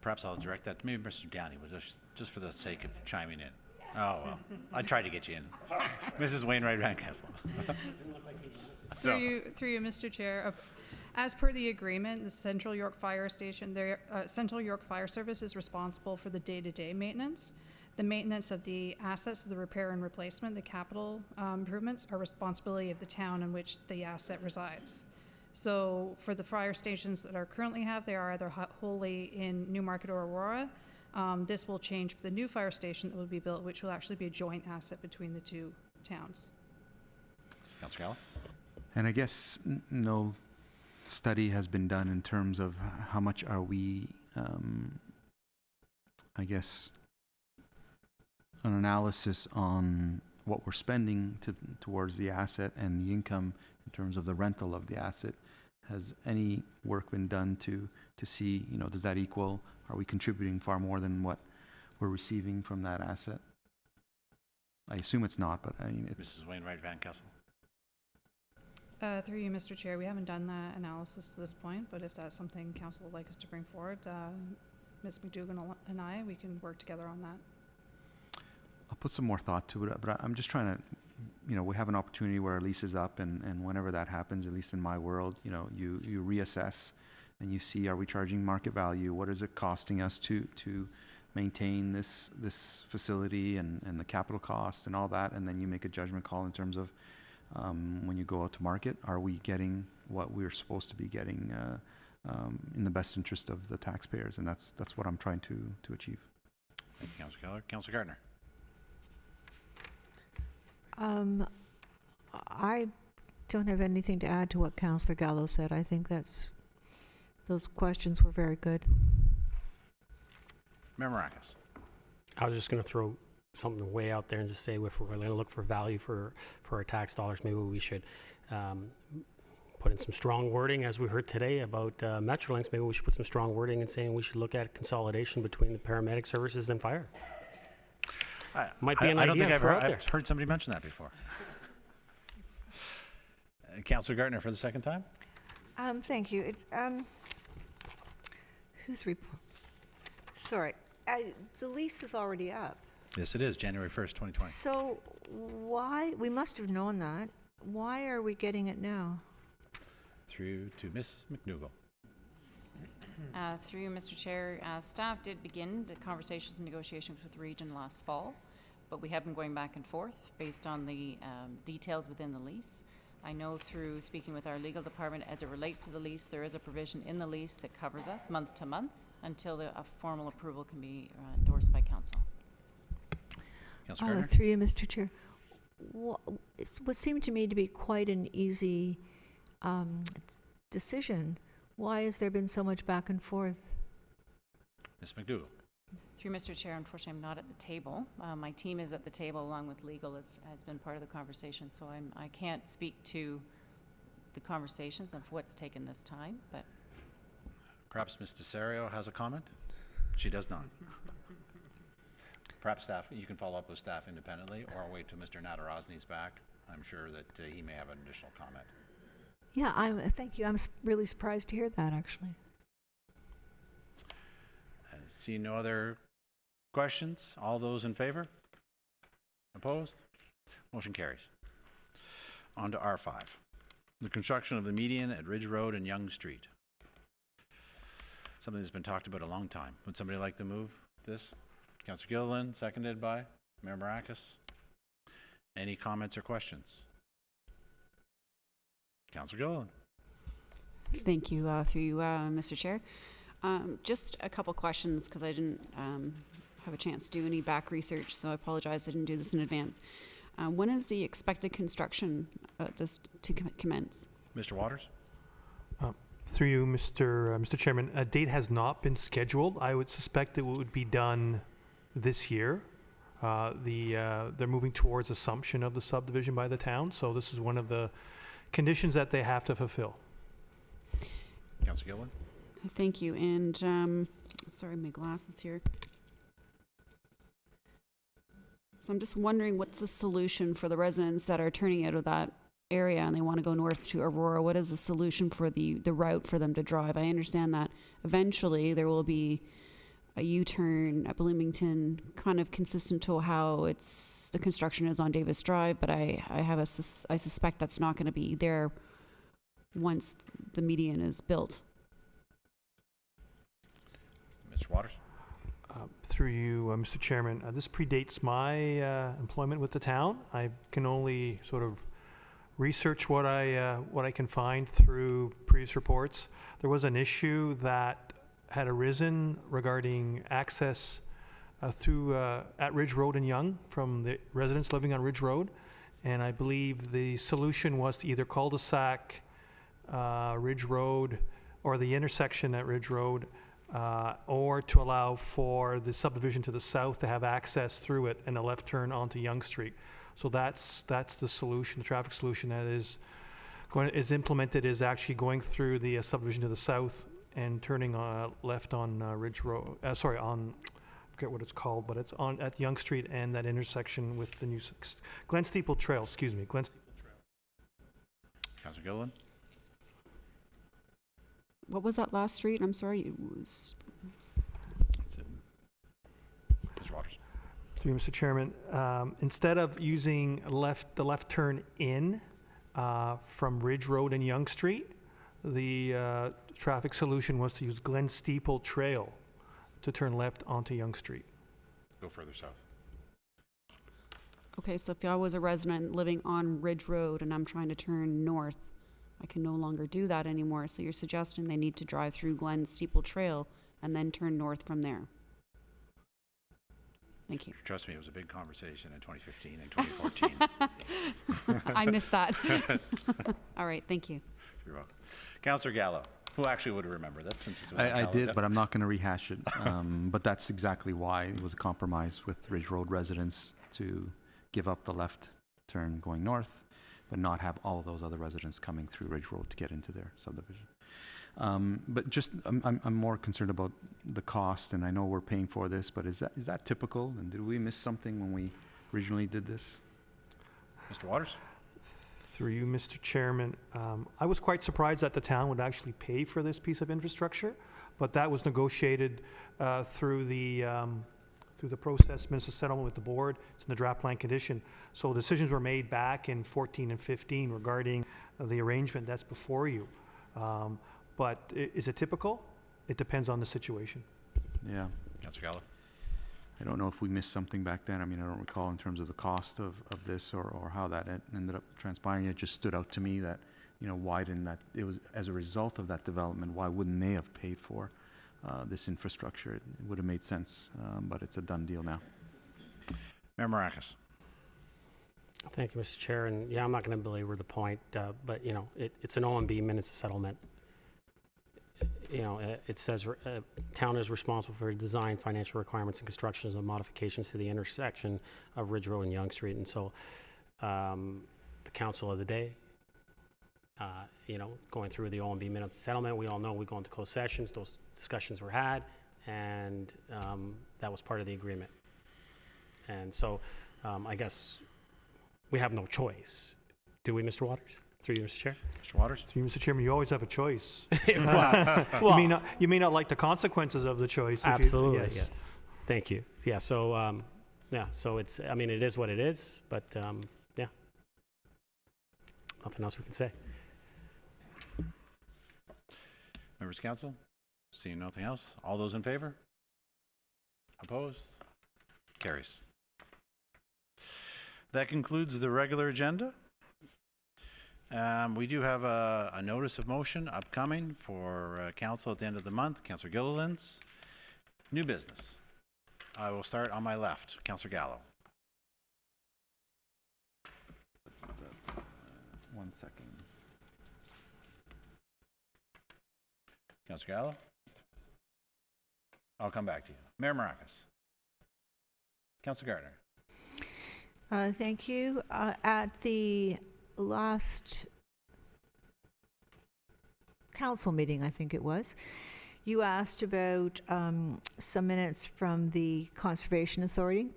Perhaps I'll direct that to maybe Mr. Downey, was just for the sake of chiming in. Oh, well, I tried to get you in. Mrs. Wainwright Rancastle. Through you, Mr. Chair. As per the agreement, the Central York Fire Station, Central York Fire Service is responsible for the day-to-day maintenance. The maintenance of the assets, the repair and replacement, the capital improvements are responsibility of the town in which the asset resides. So for the fire stations that are currently they are either wholly in Newmarket or Aurora. This will change for the new fire station that will be built, which will actually be a joint asset between the two towns. Councilor Gallo? And I guess no study has been done in terms of how much are we, I guess, an analysis on what we're spending towards the asset and the income in terms of the rental of the asset. Has any work been done to see, does that equal, are we contributing far more than what we're receiving from that asset? I assume it's not, but I mean, Mrs. Wainwright Van Kessel. Through you, Mr. Chair, we haven't done that analysis to this point, but if that's something council would like us to bring forward, Ms. McDougan and I, we can work together on that. I'll put some more thought to it, but I'm just trying to, we have an opportunity where our lease is up, and whenever that happens, at least in my world, you reassess and you see, are we charging market value? What is it costing us to maintain this facility and the capital cost and all that? And then you make a judgment call in terms of when you go out to market, are we getting what we're supposed to be getting in the best interest of the taxpayers? And that's what I'm trying to achieve. Thank you, Councilor Keller. Councilor Gardner. I don't have anything to add to what Councillor Gallo said. I think those questions were very good. Mayor Maracas. I was just going to throw something way out there and just say, if we're going to look for value for our tax dollars, maybe we should put in some strong wording, as we heard today about Metrolinx. Maybe we should put some strong wording in saying we should look at consolidation between the paramedic services and fire. Might be an I don't idea think I've heard somebody mention that before. Councilor Gardner for the second time. Thank you. It's, who's report? Sorry, the lease is already up. Yes, it is, January 1st, 2020. So why, we must have known that. Why are we getting it now? Through to Ms. McDougall. Through you, Mr. Chair, staff did begin the conversations and negotiations with the region last fall, but we have been going back and forth based on the details within the lease. I know through speaking with our legal department, as it relates to the lease, there is a provision in the lease that covers us month to month until a formal approval can be endorsed by council. Councilor Gardner. Through you, Mr. Chair. It would seem to me to be quite an easy decision. Why has there been so much back and forth? Ms. McDougall. Through Mr. Chair, unfortunately, I'm not at the table. My team is at the table along with legal. Has been part of the conversation, so I can't speak to the conversations of what's taken this time, but. Perhaps Ms. Desario has a comment? She does not. Perhaps staff, you can follow up with staff independently, or wait till Mr. Nadarozny's back. I'm sure that he may have an additional comment. Yeah, thank you. I'm really surprised to hear that, actually. See no other questions? All those in favor? Opposed? Motion carries. On to R5. The construction of the median at Ridge Road and Young Street. Something that's been talked about a long time. Would somebody like to move this? Councilor Gilliland, seconded by Mayor Maracas. Any comments or questions? Councilor Gilliland. Thank you, through you, Mr. Chair. Just a couple questions, because I didn't have a chance to do any back research, so I apologize I didn't do this in advance. When is the expected construction this to commence? Mr. Waters. Through you, Mr. Chairman, a date has not been scheduled. I would suspect it would be done this year. They're moving towards assumption of the subdivision by the town, so this is one of the conditions that they have to fulfill. Councilor Gilliland. Thank you. And sorry, my glasses here. So I'm just wondering, what's the solution for the residents that are turning out of that area and they want to go north to Aurora? What is the solution for the route for them to drive? I understand that eventually there will be a U-turn at Bloomington, kind of consistent to how the construction is on Davis Drive, but I suspect that's not going to be there once the median is built. Mr. Waters? Through you, Mr. Chairman, this predates my employment with the town. I can only sort of research what I can find through previous reports. There was an issue that had arisen regarding access through at Ridge Road in Yonge from the residents living on Ridge Road, and I believe the solution was to either cul-de-sac Ridge Road or the intersection at Ridge Road, or to allow for the subdivision to the south to have access through it and a left turn onto Yonge Street. So that's the solution, the traffic solution that is implemented, is actually going through the subdivision to the south and turning left on Ridge Road. I forget what it's called, but it's at Yonge Street and that intersection with the new Glen Steeple Trail. Excuse me, Glen Steeple Trail. Councillor Gilliland? What was that last street? I'm sorry. It was... Mr. Waters? Through you, Mr. Chairman, instead of using the left turn in from Ridge Road and Yonge Street, the traffic solution was to use Glen Steeple Trail to turn left onto Yonge Street. Go further south. Okay, so if I was a resident living on Ridge Road and I'm trying to turn north, I can no longer do that anymore. So you're suggesting they need to drive through Glen Steeple Trail and then turn north from there. Thank you. Trust me, it was a big conversation in 2015 and 2014. I missed that. All right, thank you. You're welcome. Councillor Gallo, who actually would remember this since he's I did, but I'm not going to rehash it. But that's exactly why it was a compromise with Ridge Road residents to give up the left turn going north, but not have all of those other residents coming through Ridge Road to get into their subdivision. But just, I'm more concerned about the cost, and I know we're paying for this, but is that typical? And did we miss something when we originally did this? Mr. Waters? Through you, Mr. Chairman, I was quite surprised that the town would actually pay for this piece of infrastructure, but that was negotiated through the process, minister settlement with the board. It's in the draft plan condition. So decisions were made back in 14 and 15 regarding the arrangement that's before you. But is it typical? It depends on the situation. Yeah. Councillor Gallo? I don't know if we missed something back then. I mean, I don't recall in terms of the cost of this or how that ended up transpiring. It just stood out to me that, why didn't that, it was as a result of that development, why wouldn't they have paid for this infrastructure? It would have made sense, but it's a done deal now. Mayor Maracas? Thank you, Mr. Chair. And yeah, I'm not going to belabor the point, but it's an OMB minutes of settlement. It says town is responsible for design, financial requirements, and constructions and modifications to the intersection of Ridge Road and Yonge Street. And so the council of the day, going through the OMB minutes of settlement, we all know we go into closed sessions. Those discussions were had, and that was part of the agreement. And so I guess we have no choice. Do we, Mr. Waters? Through you, Mr. Chair. Mr. Waters? Through you, Mr. Chairman, you always have a choice. Well, you may not like the consequences of the choice. Absolutely, yes. Thank you. Yeah, so, so it's, it is what it is, but, yeah. Nothing else we can say. Members of council? Seeing nothing else? All those in favor? Opposed? Carries. That concludes the regular agenda. We do have a notice of motion upcoming for council at the end of the month. Councillor Gilliland's new business. I will start on my left. Councillor Gallo. 1 second. Councillor Gallo. I'll come back to you. Mayor Maracas. Councillor Gardner. Thank you. At the last council meeting, I think it was, you asked about some minutes from the Conservation Authority.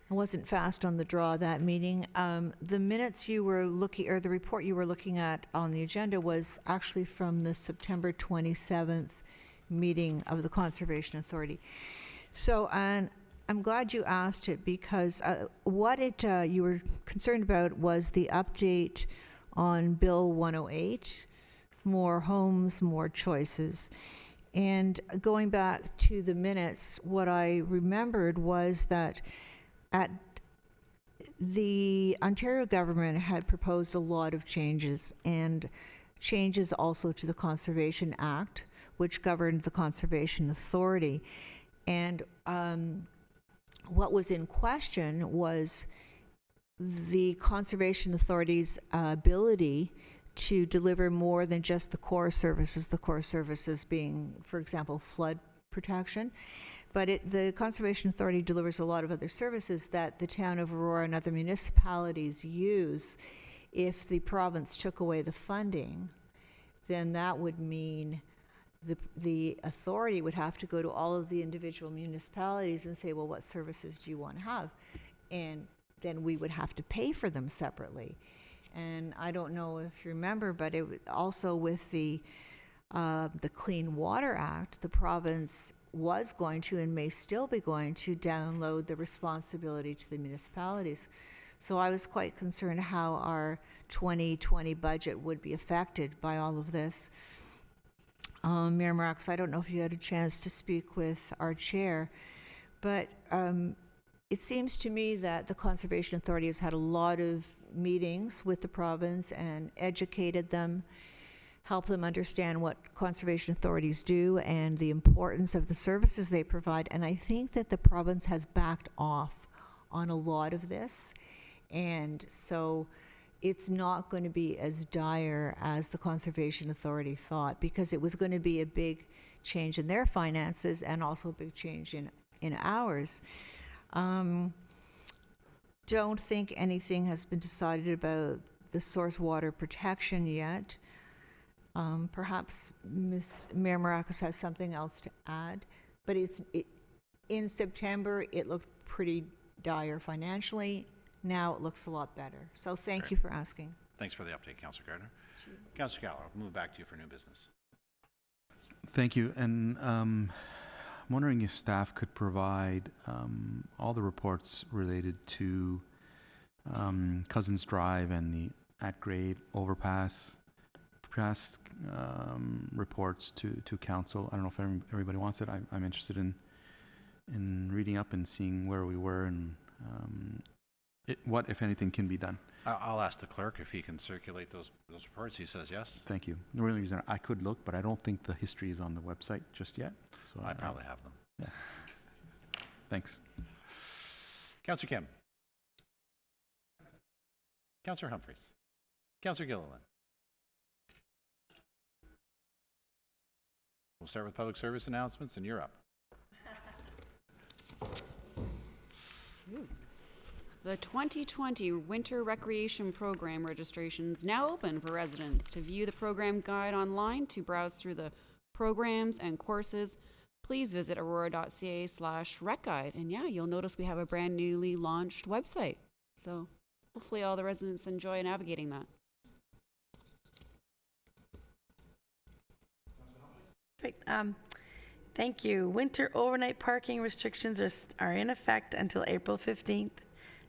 I wasn't fast on the draw that meeting. The minutes you were looking, or the report you were looking at on the agenda was actually from the September 27th meeting of the Conservation Authority. So, and I'm glad you asked it, because what you were concerned about was the update on Bill 108, more homes, more choices. And going back to the minutes, what I remembered was that the Ontario government had proposed a lot of changes, and changes also to the Conservation Act, which governed the Conservation Authority. And what was in question was the Conservation Authority's ability to deliver more than just the core services being, for example, flood protection. But the Conservation Authority delivers a lot of other services that the town of Aurora and other municipalities use. If the province took away the funding, then that would mean the authority would have to go to all of the individual municipalities and say, well, what services do you want to have? And then we would have to pay for them separately. And I don't know if you remember, but also with the Clean Water Act, the province was going to and may still be going to download the responsibility to the municipalities. So I was quite concerned how our 2020 budget would be affected by all of this. Mayor Marcos, I don't know if you had a chance to speak with our chair, but it seems to me that the Conservation Authority has had a lot of meetings with the province and educated them, helped them understand what conservation authorities do and the importance of the services they provide. And I think that the province has backed off on a lot of this. And so it's not going to be as dire as the Conservation Authority thought, because it was going to be a big change in their finances and also a big change in ours. Don't think anything has been decided about the source water protection yet. Perhaps Mayor Marcos has something else to add, but in September it looked pretty dire financially. Now it looks a lot better. So thank you for asking. Thanks for the update, Councillor Gardner. Councillor Gallagher, I'll move back to you for new business. Thank you. And I'm wondering if staff could provide all the reports related to Cousins Drive and the at-grade overpass, past reports to council. I don't know if everybody wants it. I'm interested in reading up and seeing where we were and what, if anything, can be done. I'll ask the clerk if he can circulate those reports. He says yes. Thank you. The only reason I could look, but I don't think the history is on the website just yet. So I probably have them. Yeah. Thanks. Councillor Kim. Councillor Humphreys. Councillor Gilliland. We'll start with public service announcements, and you're up. The 2020 Winter Recreation Program registrations now open for residents. To view the program guide online, to browse through the programs and courses, please visit aurora.ca/recguide. And yeah, you'll notice we have a brand newly launched website. So hopefully all the residents enjoy navigating that. Perfect. Thank you. Winter overnight parking restrictions are in effect until April 15th.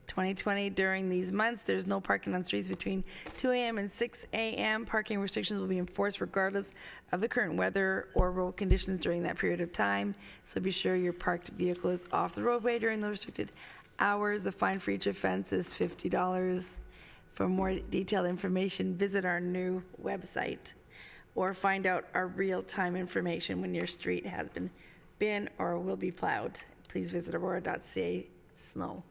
2020. During these months, there's no parking on streets between 2 a.m. and 6 a.m. Parking restrictions will be enforced regardless of the current weather or road conditions during that period of time. So be sure your parked vehicle is off the roadway during the restricted hours. The fine for each offense is $50. For more detailed information, visit our new website or find out our real-time information when your street has been or will be plowed. Please visit aurora.ca/snow.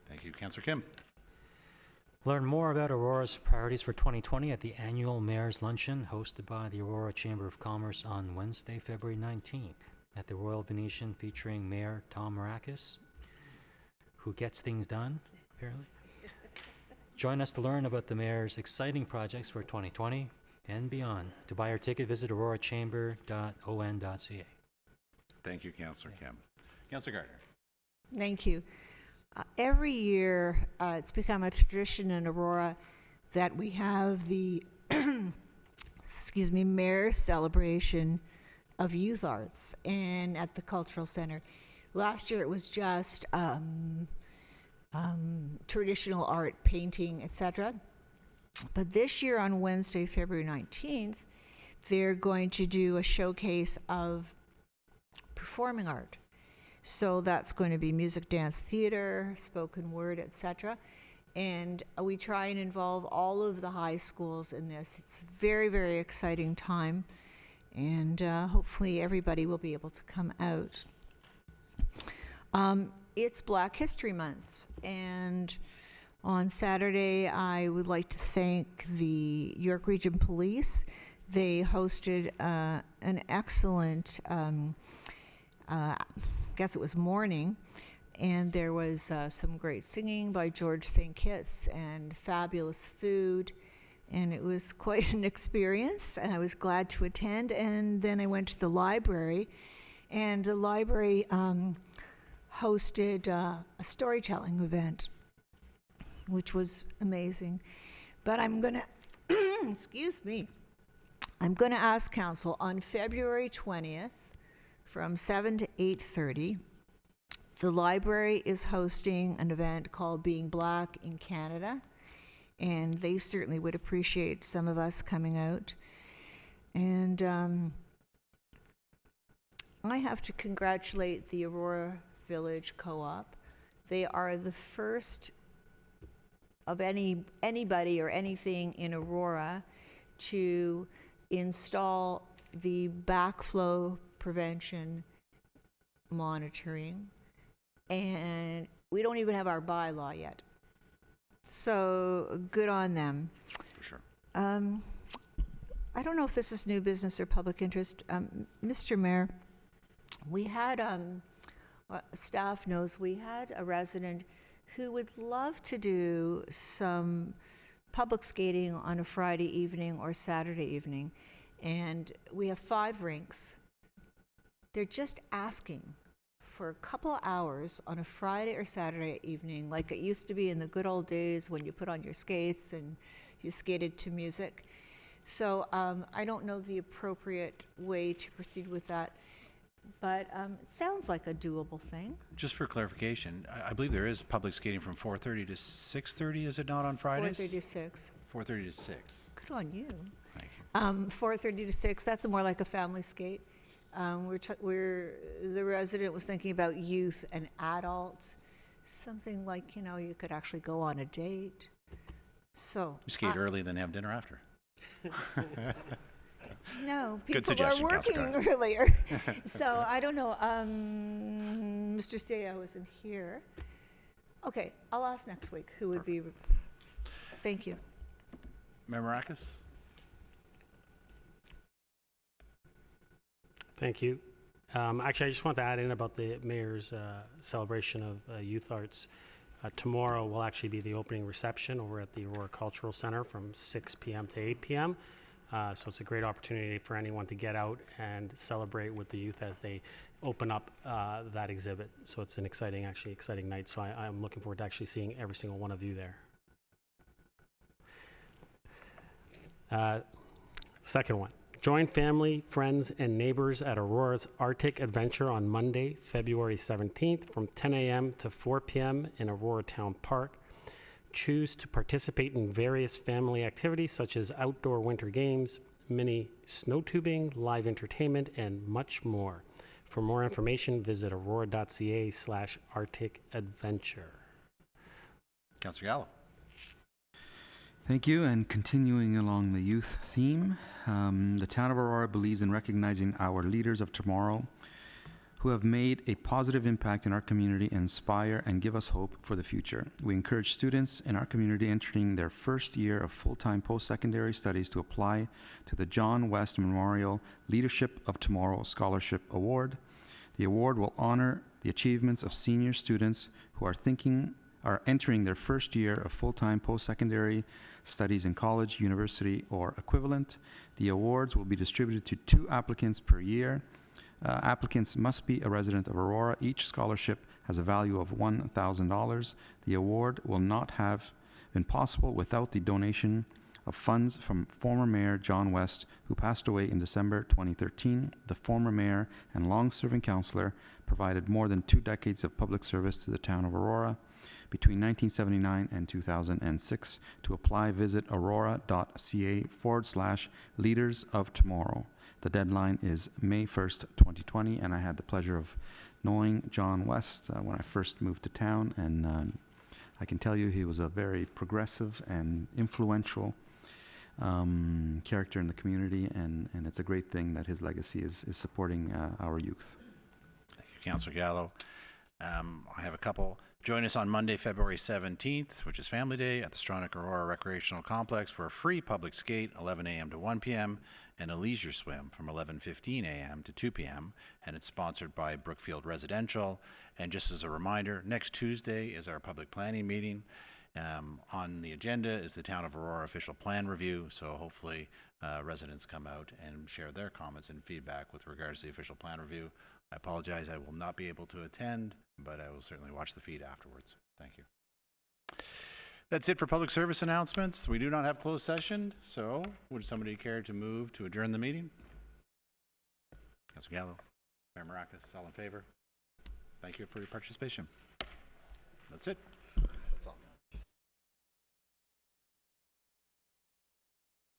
Thank you. Councillor Kim. Learn more about Aurora's priorities for 2020 at the annual Mayor's Luncheon hosted by the Aurora Chamber of Commerce on Wednesday, February 19th at the Royal Venetian, featuring Mayor Tom Marakis, who gets things done, apparently. Join us to learn about the Mayor's exciting projects for 2020 and beyond. To buy your ticket, visit aurorachamber.on.ca. Thank you, Councillor Kim. Councillor Gardner. Thank you. Every year, it's become a tradition in Aurora that we have the, Mayor's celebration of youth arts and at the Cultural Center. Last year it was just traditional art, painting, etc. But this year on Wednesday, February 19th, they're going to do a showcase of performing art. So that's going to be music, dance, theater, spoken word, etc. And we try and involve all of the high schools in this. It's a very, very exciting time. And hopefully everybody will be able to come out. It's Black History Month. And on Saturday, I would like to thank the York Region Police. They hosted an excellent, I guess it was morning, and there was some great singing by George St. Kitts and fabulous food, and it was quite an experience, and I was glad to attend. And then I went to the library, and the library hosted a storytelling event, which was amazing. But I'm gonna, excuse me, I'm gonna ask council on February 20th from 7 to 8:30, the library is hosting an event called Being Black in Canada, and they certainly would appreciate some of us coming out. And I have to congratulate the Aurora Village Co-op. They are the first of anybody or anything in Aurora to install the backflow prevention monitoring, and we don't even have our bylaw yet. So good on them. For sure. I don't know if this is new business or public interest. Mr. Mayor, we had, staff knows, we had a resident who would love to do some public skating on a Friday evening or Saturday evening. And we have 5 rinks. They're just asking for a couple of hours on a Friday or Saturday evening, like it used to be in the good old days when you put on your skates and you skated to music. So I don't know the appropriate way to proceed with that, but it sounds like a doable thing. Just for clarification, I believe there is public skating from 4:30 to 6:30, is it not on Fridays? 4:30 to 6. 4:30 to 6. Good on you. Thank you. 4:30 to 6, that's more like a family skate. The resident was thinking about youth and adults, something like, you could actually go on a date. So You skate early, then have dinner after. no, Good people are suggestion, working Councillor earlier. So I don't know. Mr. Steyo isn't here. Okay, I'll ask next week who would be. Thank you. Mayor Marakis? Thank you. Actually, I just want to add in about the mayor's celebration of youth arts. Tomorrow will actually be the opening reception over at the Aurora Cultural Center from 6 p.m. to 8 p.m. So it's a great opportunity for anyone to get out and celebrate with the youth as they open up that exhibit. So it's an exciting night. So I'm looking forward to actually seeing every single one of you there. Second one. Join family, friends, and neighbors at Aurora's Arctic Adventure on Monday, February 17th from 10 a.m. to 4 p.m. in Aurora Town Park. Choose to participate in various family activities such as outdoor winter games, mini snow tubing, live entertainment, and much more. For more information, visit aurora.ca/Arctic-adventure. Councillor Gallo. Thank you. And continuing along the youth theme, the town of Aurora believes in recognizing our leaders of tomorrow who have made a positive impact in our community, inspire and give us hope for the future. We encourage students in our community entering their first year of full-time post-secondary studies to apply to the John West Memorial Leadership of Tomorrow Scholarship Award. The award will honor the achievements of senior students who are entering their first year of full-time post-secondary studies in college, university, or equivalent. The awards will be distributed to 2 applicants per year. Applicants must be a resident of Aurora. Each scholarship has a value of $1,000. The award will not have been possible without the donation of funds from former Mayor John West, who passed away in December 2013. The former mayor and long-serving councillor provided more than 2 decades of public service to the town of Aurora. Between 1979 and 2006, to apply, visit aurora.ca/leaders of tomorrow. The deadline is May 1st, 2020, and I had the pleasure of knowing John West when I first moved to town, and I can tell you he was a very progressive and influential character in the community, and it's a great thing that his legacy is supporting our youth. Thank you, Councillor Gallo. I have a couple. Join us on Monday, February 17th, which is Family Day, at the Stronach Aurora Recreational Complex for a free public skate, 11 a.m. to 1 p.m., and a leisure swim from 11:15 a.m. to 2 p.m., and it's sponsored by Brookfield Residential. And just as a reminder, next Tuesday is our public planning meeting. On the agenda is the Town of Aurora official plan review, so hopefully residents come out and share their comments and feedback with regards to the official plan review. I apologize, I will not be able to attend, but I will certainly watch the feed afterwards. Thank you. That's it for public service announcements. We do not have closed session, so would somebody care to move to adjourn the meeting? Councilor Gallo, Mayor Maracas, all in favor? Thank you for your participation. That's it.